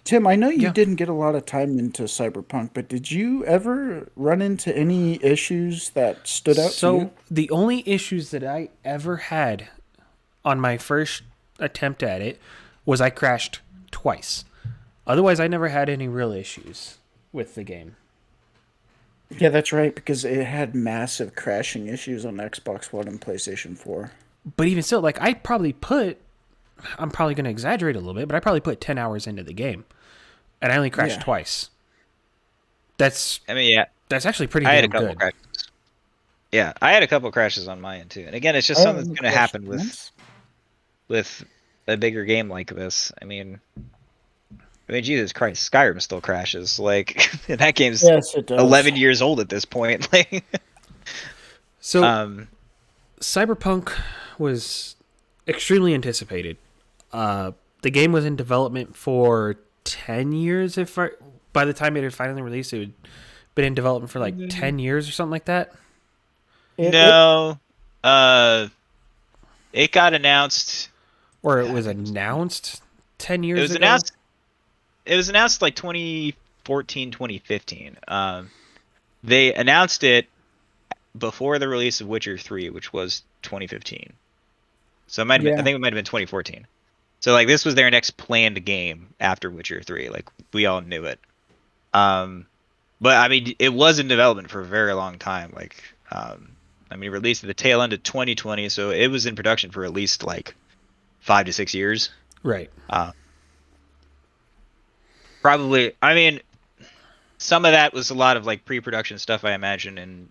Tim, I know you Yeah. didn't get a lot of time into Cyberpunk, but did you ever run into any issues that stood out to you? So the only issues that I ever had on my first attempt at it was I crashed twice. Otherwise, I never had any real issues with the game. Yeah, that's right, because it had massive crashing issues on Xbox One and PlayStation 4. But even still, like I'm probably going to exaggerate a little bit, but I probably put 10 hours into the game, and I only crashed Yeah. twice. That's I mean, yeah, that's actually pretty I had a damn couple good. crashes. Yeah, I had a couple crashes on my end too. And again, it's just I something that's only going to crashed happen once. with a bigger game like this. I mean, Jesus Christ, Skyrim still crashes. Like that game's Yes, it does. 11 years old at this point. Like, So um, Cyberpunk was extremely anticipated. The game was in development for 10 years. By the time it had finally released, it had been in development for like 10 years or something like that. It no, uh, it got announced. Or it was announced 10 It years was ago. announced. It was announced like 2014, 2015. They announced it before the release of Witcher 3, which was 2015. So it might have been, I yeah. think it might have been 2014. So like this was their next planned game after Witcher 3. Like we all knew it. Um, but I mean, it was in development for a very long time. Like, I mean, released at the tail end of 2020, so it was in production for at least like 5 to 6 years. Right. Probably. I mean, some of that was a lot of like pre-production stuff, I imagine, and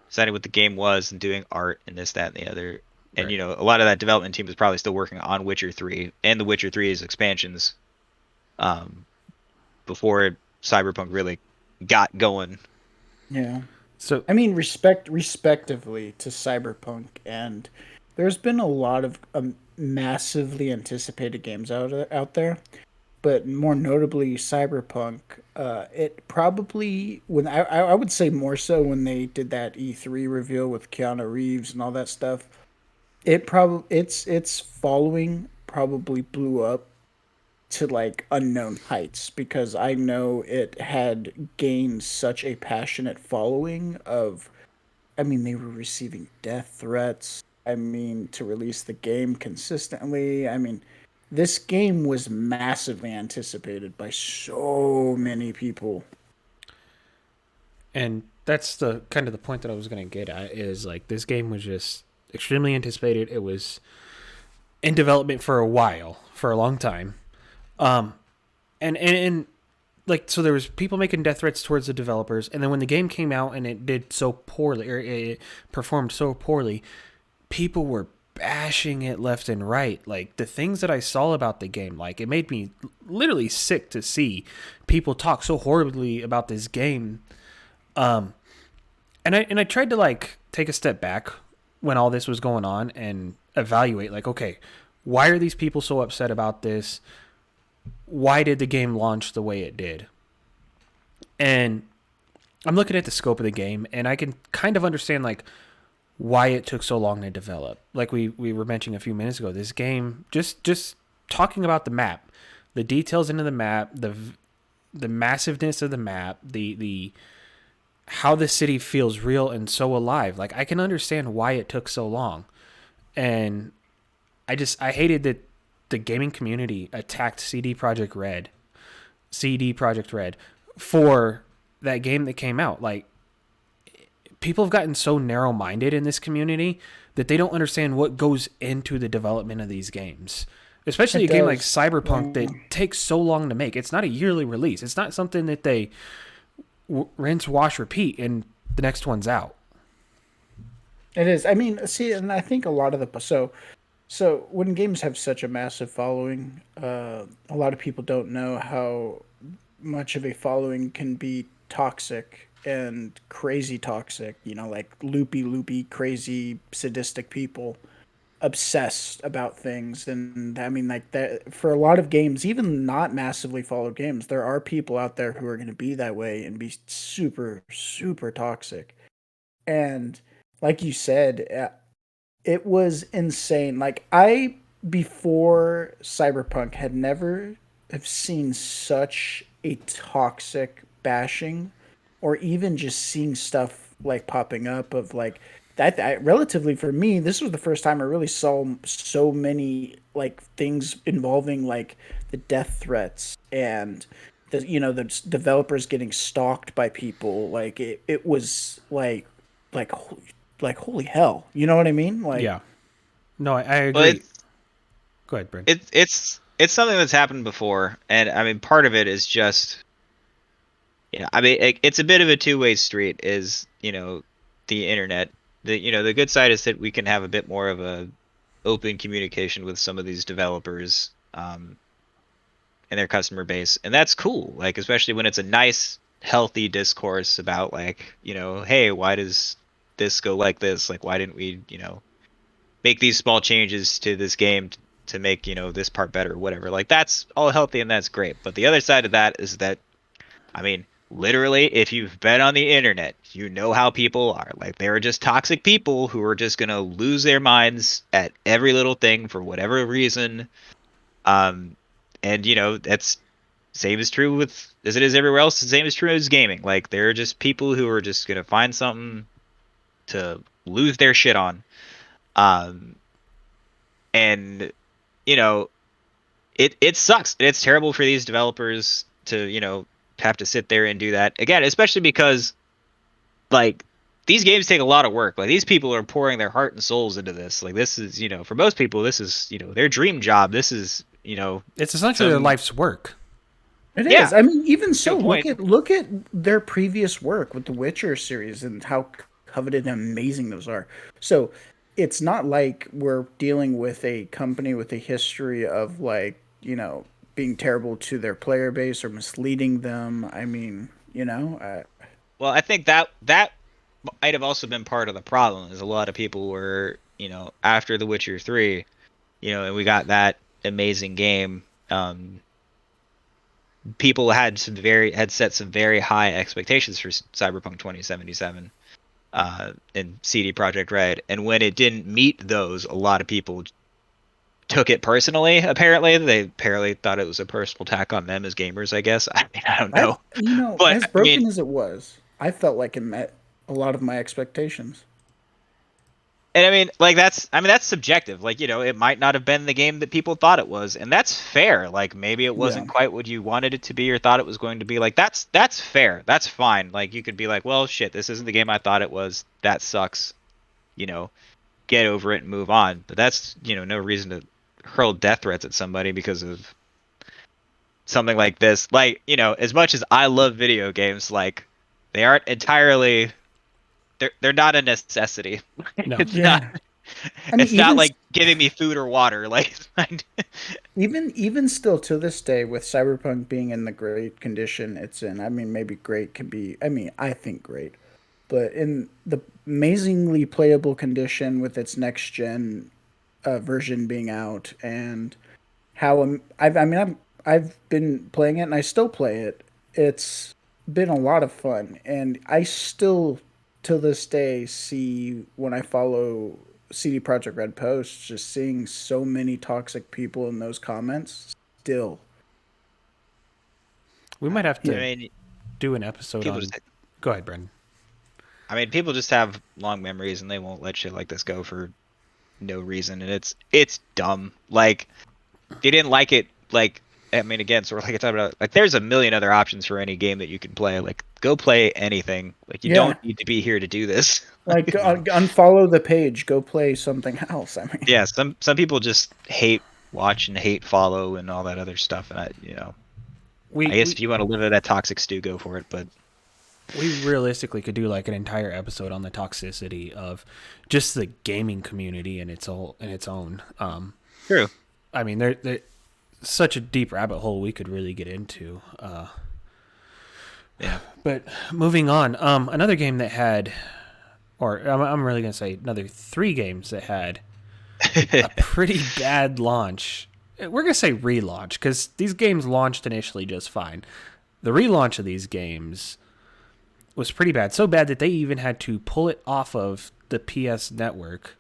deciding what the game was and doing art and this, that, and the other. And Right. a lot of that development team was probably still working on Witcher 3 and the Witcher 3's expansions, um, before Cyberpunk really got going. Yeah. So, I mean, respectively to Cyberpunk, and there's been a lot of massively anticipated games out there, but more notably Cyberpunk. It probably I would say more so when they did that E3 reveal with Keanu Reeves and all that stuff. Its following probably blew up to like unknown heights because I know it had gained such a passionate following of, I mean, they were receiving death threats. I mean, to release the game consistently. I mean, this game was massively anticipated by so many people. and that's the kind of the point that I was going to get at is like this game was just extremely anticipated. It was in development for a while, for a long time. Um, and like so there was people making death threats towards the developers, and then when the game came out and it did so poorly or it performed so poorly, people were bashing it left and right. Like the things that I saw about the game, like it made me literally sick to see people talk so horribly about this game. And I tried to like take a step back when all this was going on and evaluate like, okay, why are these people so upset about this? Why did the game launch the way it did? And I'm looking at the scope of the game and I can kind of understand like why it took so long to develop. Like we were mentioning a few minutes ago, this game just talking about the map, the details into the map, the massiveness of the map, the how the city feels real and so alive. Like I can understand why it took so long. And I hated that the gaming community attacked CD Project Red for that game that came out. Like people have gotten so narrow-minded in this community that they don't understand what goes into the development of these games. Especially It a game like does. Cyberpunk Yeah. that takes so long to make. It's not a yearly release. It's not something that they rinse, wash, repeat, and the next one's out. It is. I mean, see, and I think a lot of the So when games have such a massive following, a lot of people don't know how much of a following can be toxic and crazy toxic. You know, like loopy, crazy, sadistic people obsessed about things. And I mean, like that for a lot of games, even not massively followed games, there are people out there who are going to be that way and be super toxic. And like you said, it was insane. Like I before Cyberpunk had never have seen such a toxic bashing, or even just seeing stuff like popping up of like that relatively for me, this was the first time I really saw so many like things involving like the death threats and the developers getting stalked by people. Like it was like like holy hell, you know what I mean? Like Yeah. No, I Well, agree. Go ahead, Brent. it's something that's happened before, and I mean, part of it is just, I mean, it's a bit of a two-way street. Is the internet. The good side is that we can have a bit more of a open communication with some of these developers, and their customer base, and that's cool. Like, especially when it's a nice, healthy discourse about, like, hey, why does this go like this? Like, why didn't we, make these small changes to this game to make this part better or whatever. Like, that's all healthy and that's great, but the other side of that is that, I mean, literally, if you've been on the internet, you know how people are. Like, they're just toxic people who are just gonna lose their minds at every little thing for whatever reason. um and that's same is true with as it is everywhere else. The same is true as gaming. Like, there are just people who are just gonna find something to lose their shit on. um and you know it sucks. It's terrible for these developers to have to sit there and do that again, especially because, like, these games take a lot of work. Like, these people are pouring their heart and souls into this. Like, this is, for most people, this is, their dream job. This is, It's essentially their some life's work. it yeah, is. I mean, even to a so, point. look at their previous work with the Witcher series and how coveted and amazing those are. So it's not like we're dealing with a company with a history of like, being terrible to their player base or misleading them. I mean, Well, I think that might have also been part of the problem. Is a lot of people were, after The Witcher 3, and we got that amazing game. People had set some very high expectations for Cyberpunk 2077, in CD Projekt Red, and when it didn't meet those, a lot of people took it personally. Apparently, they apparently thought it was a personal attack on them as gamers. I guess. I mean, I don't know, but as I mean, broken as it was, I felt like it met a lot of my expectations. and I mean, like, that's subjective. Like, it might not have been the game that people thought it was, and that's fair. Like, maybe it Yeah. wasn't quite what you wanted it to be or thought it was going to be. Like, that's fair. That's fine. Like, you could be like, well, shit, this isn't the game I thought it was. That sucks. You know, get over it and move on. But that's, no reason to hurl death threats at somebody because of something like this. Like, as much as I love video games, like, they aren't entirely, they're not a necessity. No. It's not Yeah. I mean, it's not like giving me food or water. Like, even still to this day, with Cyberpunk being in the great condition it's in, I mean, maybe great could be. I mean, I think great, but in the amazingly playable condition with its next gen version being out, and how I've been playing it and I still play it. It's been a lot of fun, and I still to this day see when I follow CD Projekt Red posts, just seeing so many toxic people in those comments. Still, We might have I yeah, to mean, do an episode people on. just Go ahead, Brendan. people just have long memories and they won't let shit like this go for no reason, and it's dumb. Like, if you didn't like it, like, I mean, again, sort of like I talked about, like, there's a million other options for any game that you can play. Like, go play anything. Like, you yeah. don't need to be here to do this. Like unfollow the page, go play something else. I mean, Yeah, some people just hate watch and hate follow and all that other stuff, and I We guess we if you want to live in that toxic stew, go for it. But We realistically could do like an entire episode on the toxicity of just the gaming community in its own. True. I mean, there's such a deep rabbit hole we could really get into. Yeah. But moving on, another game that had, or I'm really gonna say another 3 games that had a pretty bad launch. We're gonna say relaunch because these games launched initially just fine. The relaunch of these games was pretty bad. So bad that they even had to pull it off of the PS network.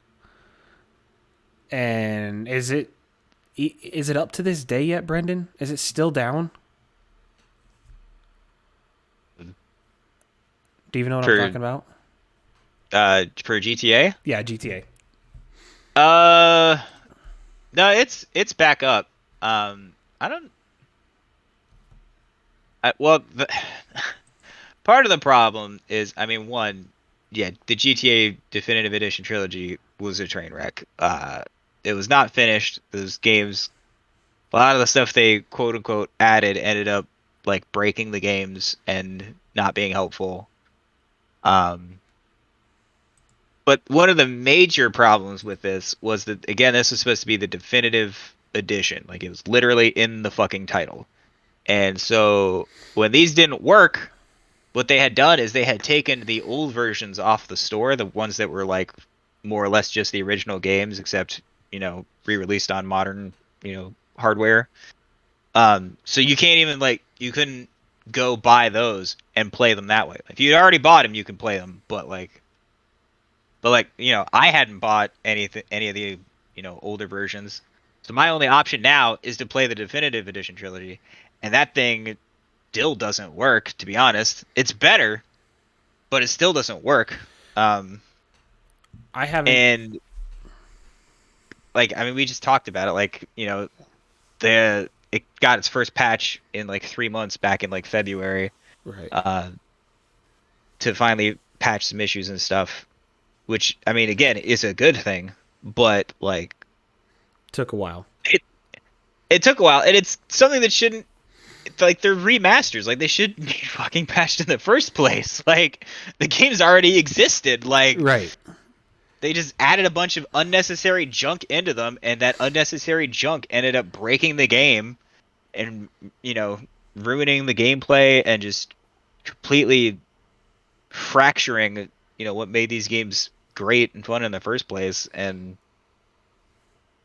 And is it up to this day yet, Brenden? Is it still down? Do you even know what I'm talking about? For GTA? Yeah, GTA. No, it's back up. I don't. Part of the problem is, I mean, one, yeah, the GTA Definitive Edition trilogy was a train wreck. It was not finished. Those games, a lot of the stuff they quote unquote added ended up like breaking the games and not being helpful. But one of the major problems with this was that, again, this was supposed to be the definitive edition. Like, it was literally in the fucking title. And so when these didn't work, what they had done is they had taken the old versions off the store, the ones that were like more or less just the original games, except, re-released on modern, hardware. So you can't even you couldn't go buy those and play them that way. If you already bought them, you can play them, but I hadn't bought any of the, older versions. So my only option now is to play the definitive edition trilogy, and that thing still doesn't work, to be honest. It's better, but it still doesn't work. I haven't. And we just talked about it. It got its first patch in 3 months back in February, Right. To finally patch some issues and stuff, which, I mean, again, is a good thing, but Took a while. It took a while, and it's something that shouldn't. They're remasters. They shouldn't be fucking patched in the first place. The games already existed. Right. They just added a bunch of unnecessary junk into them, and that unnecessary junk ended up breaking the game and, ruining the gameplay and just completely fracturing, what made these games great and fun in the first place. And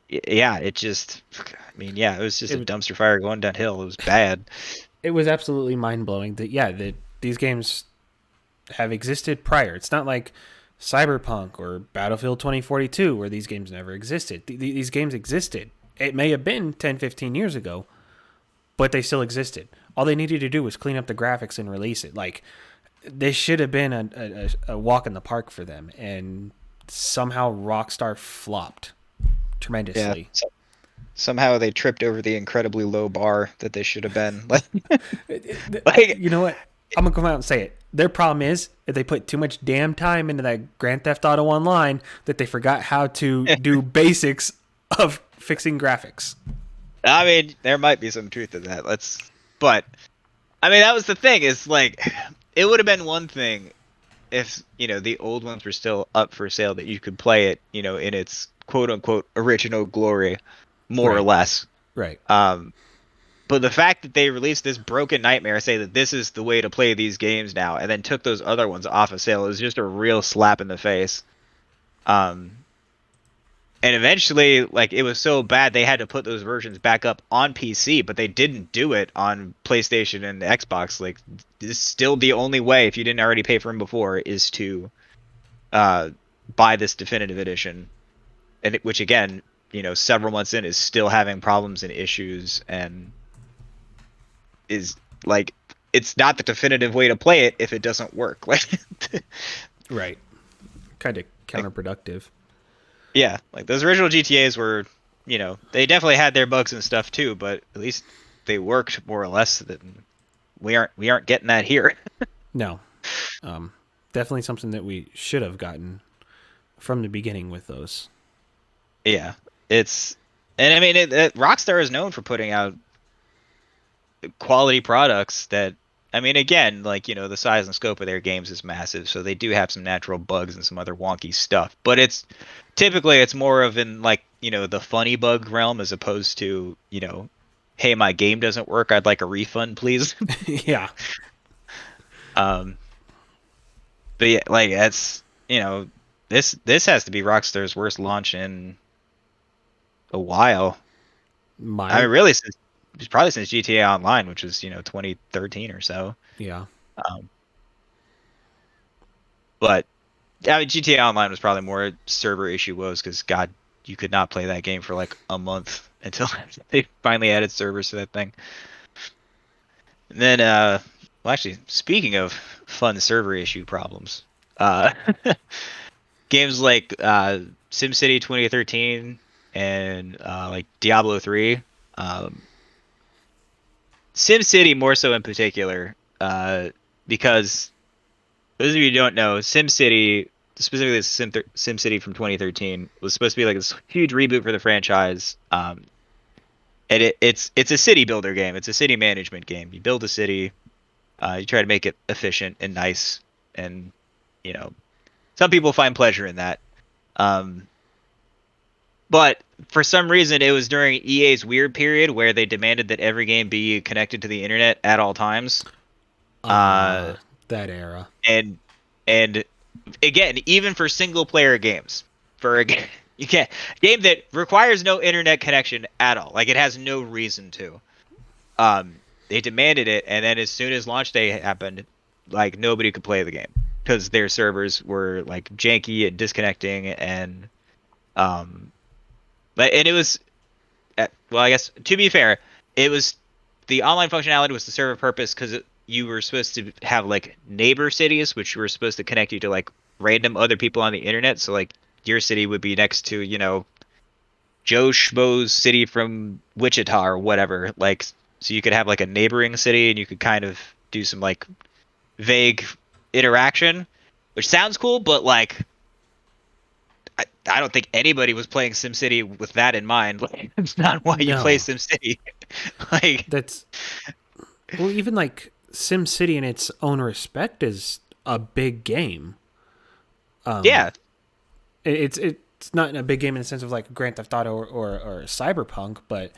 yeah, it just, it was just a dumpster fire going downhill. It was bad. It was absolutely mind-blowing that these games have existed prior. It's not like Cyberpunk or Battlefield 2042 where these games never existed. These games existed. It may have been 10, 15 years ago, but they still existed. All they needed to do was clean up the graphics and release it. This should have been a walk in the park for them, and somehow Rockstar flopped tremendously. Yeah. Somehow they tripped over the incredibly low bar that they should have been. You know what? I'm going to come out and say it. Their problem is that they put too much damn time into that Grand Theft Auto Online that they forgot how to do basics of fixing graphics. I mean, there might be some truth to that. But I mean, that was the thing, is it would have been one thing if, the old ones were still up for sale, that you could play it, in its quote unquote original glory, more or less. Right. But the fact that they released this broken nightmare, say that this is the way to play these games now, and then took those other ones off of sale, is just a real slap in the face. And eventually, it was so bad they had to put those versions back up on PC, but they didn't do it on PlayStation and Xbox. This is still the only way, if you didn't already pay for them before, is to buy this definitive edition, and which, again, several months in, is still having problems and issues, and is it's not the definitive way to play it if it doesn't work. Right. Kind of counterproductive. Yeah, those original GTAs were, they definitely had their bugs and stuff too, but at least they worked more or less. That we aren't getting that here. No. Definitely something that we should have gotten from the beginning with those. Yeah, and I mean, Rockstar is known for putting out quality products that, I mean, again, like, the size and scope of their games is massive, so they do have some natural bugs and some other wonky stuff. But it's more of in like, the funny bug realm as opposed to, hey, my game doesn't work, I'd like a refund, please. Yeah. Um, but yeah, like that's, this has to be Rockstar's worst launch in a while. I My mean, really, probably since GTA Online, which was 2013 or so. yeah. Um, but I mean, GTA Online was probably more a server issue woes because God, you could not play that game for like a month until they finally added servers to that thing. And then, well, actually, speaking of fun server issue problems, uh, games like SimCity 2013 and like Diablo 3, um, SimCity more so in particular, because those of you who don't know, SimCity, specifically SimCity from 2013, was supposed to be like this huge reboot for the franchise. And it's a city builder game. It's a city management game. You build a city, you try to make it efficient and nice, and you know some people find pleasure in that. Um, but for some reason, it was during EA's weird period where they demanded that every game be connected to the internet at all times. Uh, That era. and and again, even for single player games, for a you can't game that requires no internet connection at all. Like it has no reason to. They demanded it, and then as soon as launch day happened, like nobody could play the game because their servers were like janky and disconnecting, um, and it was well, I guess to be fair, it was the online functionality was to serve a purpose because you were supposed to have like neighbor cities, which were supposed to connect you to like random other people on the internet. So like your city would be next to Joe Schmo's city from Wichita or whatever. Like so you could have like a neighboring city and you could kind of do some like vague interaction, which sounds cool, but like I don't think anybody was playing SimCity with that in mind. Like, it's not why you play No. SimCity. Like, That's well, even like SimCity in its own respect is a big game. yeah, It's not a big game in the sense of like Grand Theft Auto or Cyberpunk, but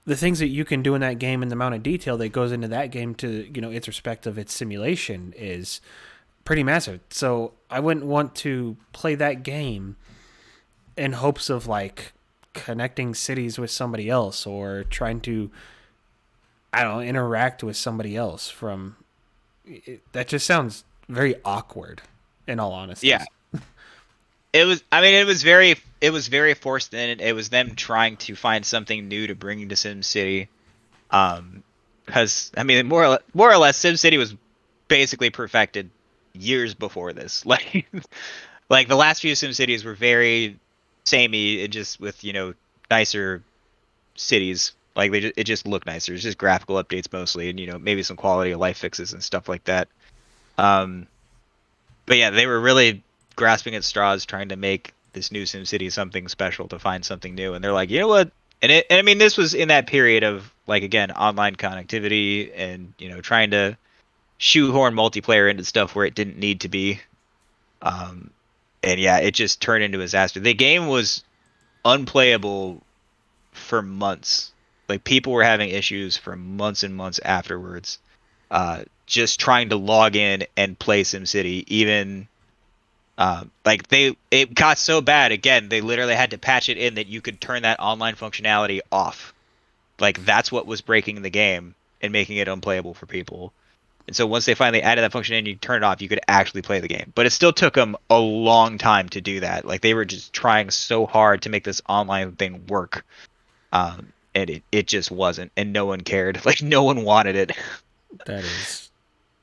the things that you can do in that game and the amount of detail that goes into that game to its respect of its simulation is pretty massive. So I wouldn't want to play that game in hopes of like connecting cities with somebody else or trying to I don't know interact with somebody else from that just sounds very awkward in all honesty. yeah. It was. I mean, it was very forced, and it was them trying to find something new to bring to SimCity. Because I mean, more or less, SimCity was basically perfected years before this. Like the last few SimCities were very samey and just with nicer cities. Like it just looked nicer. It's just graphical updates mostly, and maybe some quality of life fixes and stuff like that. Um, but yeah, they were really grasping at straws, trying to make this new SimCity something special to find something new. And they're like, you know what? And I mean, this was in that period of like again online connectivity and trying to shoehorn multiplayer into stuff where it didn't need to be. Um, and yeah, it just turned into a disaster. The game was unplayable for months. Like people were having issues for months and months afterwards. Just trying to log in and play SimCity, even like it got so bad again, they literally had to patch it in that you could turn that online functionality off. Like that's what was breaking the game and making it unplayable for people. And so once they finally added that function in, you turn it off, you could actually play the game. But it still took them a long time to do that. Like they were just trying so hard to make this online thing work. And it just wasn't, and no one cared. Like no one wanted it. That is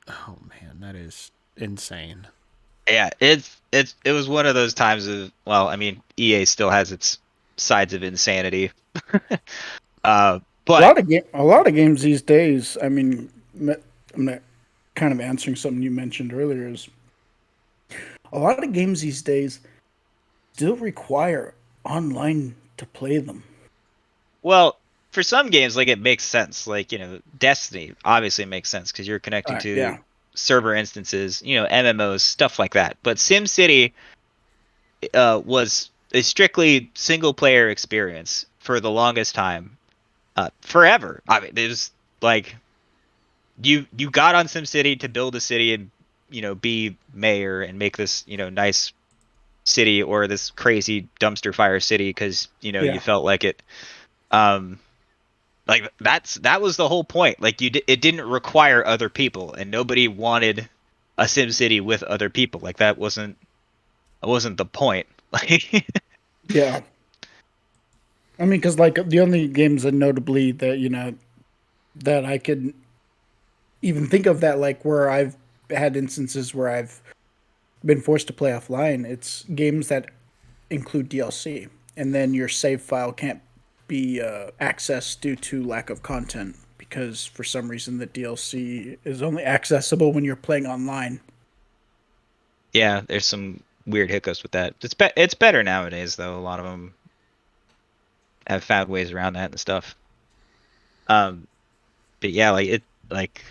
oh man, that is insane. Yeah, it was one of those times of well, I mean, EA still has its sides of insanity. A But lot of a lot of games these days. I mean, I'm not kind of answering something you mentioned earlier. Is a lot of games these days still require online to play them. well, for some games, like it makes sense. Like, Destiny obviously makes sense because you're All connecting right, to yeah, server instances, MMOs, stuff like that. But SimCity was a strictly single player experience for the longest time, forever. I mean, it was like you got on SimCity to build a city and be mayor and make this nice city or this crazy dumpster fire city because you yeah. felt like it. Um, like that was the whole point. Like it didn't require other people, and nobody wanted a SimCity with other people. Like that wasn't the point. Like Yeah. I mean, because like the only games that notably that that I could even think of that like where I've had instances where I've been forced to play offline, it's games that include DLC, and then your save file can't be accessed due to lack of content because for some reason the DLC is only accessible when you're playing online. yeah, there's some weird hiccups with that. It's better nowadays though. A lot of them have found ways around that and stuff. Um, but yeah, like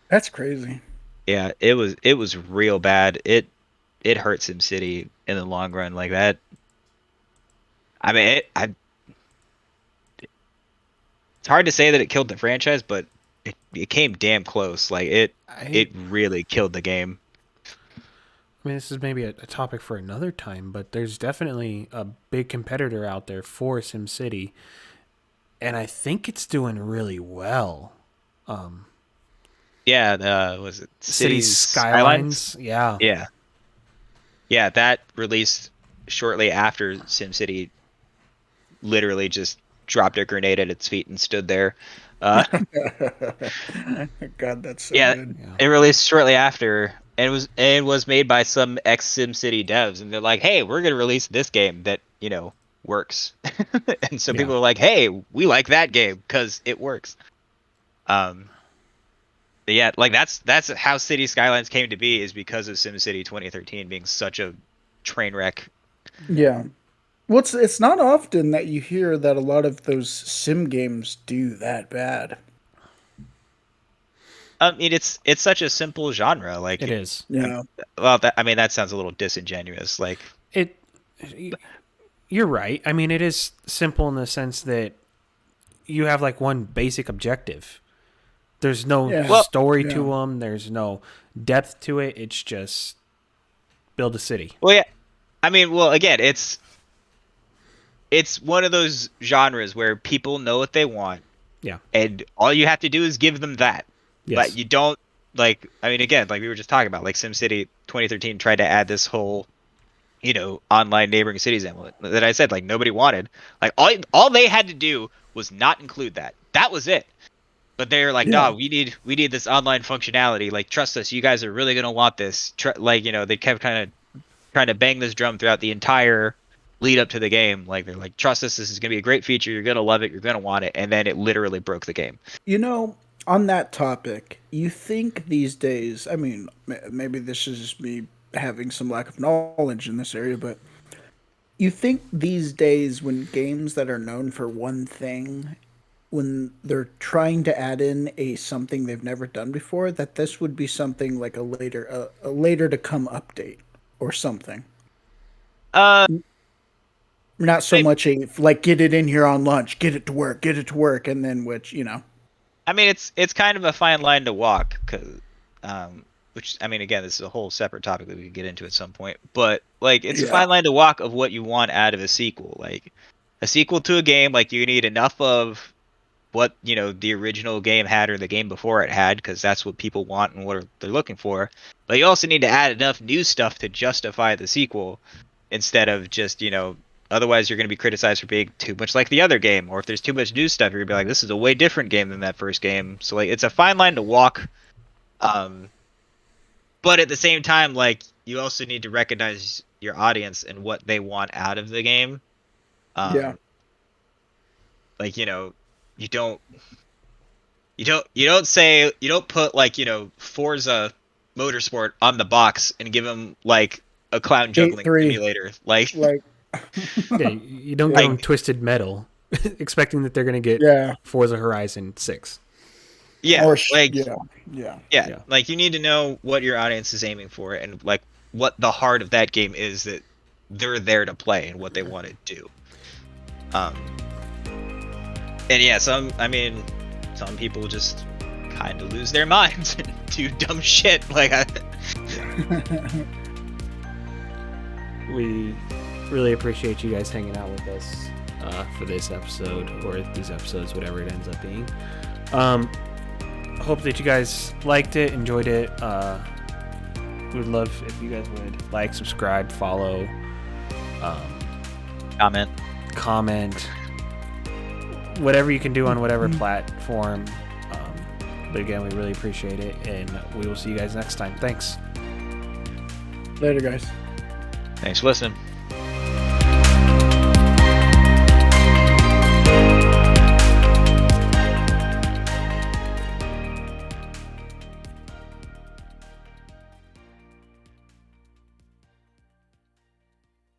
That's crazy. yeah, it was real bad. It hurt SimCity in the long run like that. I mean, it's hard to say that it killed the franchise, but it came damn close. Like I it really killed the game. I mean, this is maybe a topic for another time, but there's definitely a big competitor out there for SimCity, and I think it's doing really well. Um, Yeah, was it Cities Cities Skylines? Skylines, yeah, Yeah. Yeah, that released shortly after SimCity literally just dropped a grenade at its feet and stood there. Uh, God, that's so yeah, good. yeah, it released shortly after, and it was made by some ex SimCity devs, and they're like, "Hey, we're gonna release this game that works," and so yeah. people are like, "Hey, we like that game because it works." Um, but yeah, like that's how City Skylines came to be is because of SimCity 2013 being such a train wreck. Yeah. Well, it's not often that you hear that a lot of those sim games do that bad. I mean, it's such a simple genre. It Like, is. um, Yeah. well, I mean, that sounds a little disingenuous. Like, It. You're right. I mean, it is simple in the sense that you have like one basic objective. There's no Yeah. well, story Yeah. to them. There's no depth to it. It's just build a city. well, yeah. I mean, well, again, it's one of those genres where people know what they want, Yeah. and all you have to do is give them that. But Yes. you don't like. I mean, again, like we were just talking about, like SimCity 2013 tried to add this whole online neighboring cities emulator that I said like nobody wanted. Like all they had to do was not include that. That was it. But they're like, Yeah. nah, we need this online functionality. Like, trust us, you guys are really gonna want this. Like, they kept kind of trying to bang this drum throughout the entire lead up to the game. Like, they're like, trust us, this is gonna be a great feature. You're gonna love it. You're gonna want it. And then it literally broke the game. You know, on that topic, you think these days, I mean, maybe this is just me having some lack of knowledge in this area, but you think these days when games that are known for one thing, when they're trying to add in a something they've never done before, that this would be something like a later to come update or something. Uh, Not so maybe, much a like get it in here on launch, get it to work, and then I mean, it's kind of a fine line to walk, cause, which I mean, again, this is a whole separate topic that we could get into at some point. But like, it's a yeah, fine line to walk of what you want out of a sequel. Like, a sequel to a game, like you need enough of what the original game had or the game before it had, because that's what people want and what they're looking for. But you also need to add enough new stuff to justify the sequel, instead of just otherwise you're going to be criticized for being too much like the other game, or if there's too much new stuff, you're going to be like, this is a way different game than that first game. So like, it's a fine line to walk. Um, but at the same time, like, you also need to recognize your audience and what they want out of the game. yeah. Um, like, you don't you don't put like Forza Motorsport on the box and give them like a clown Skate juggling 3, simulator. Like like Yeah. You don't give them like twisted metal. expecting that they're going to get Yeah. Forza Horizon 6. Yeah, Or like yeah. yeah, like you need to know what your audience is aiming for and like what the heart of that game is that they're there to play and what they want to do. And yeah, some people just kind of lose their minds and do dumb shit. Like We really appreciate you guys hanging out with us for this episode, or these episodes, whatever it ends up being. Hope that you guys liked it, enjoyed it. We'd love if you guys would like, subscribe, follow, comment, whatever you can do on whatever platform. But again, we really appreciate it, and we will see you guys next time. Thanks. Later, guys. Thanks for listening.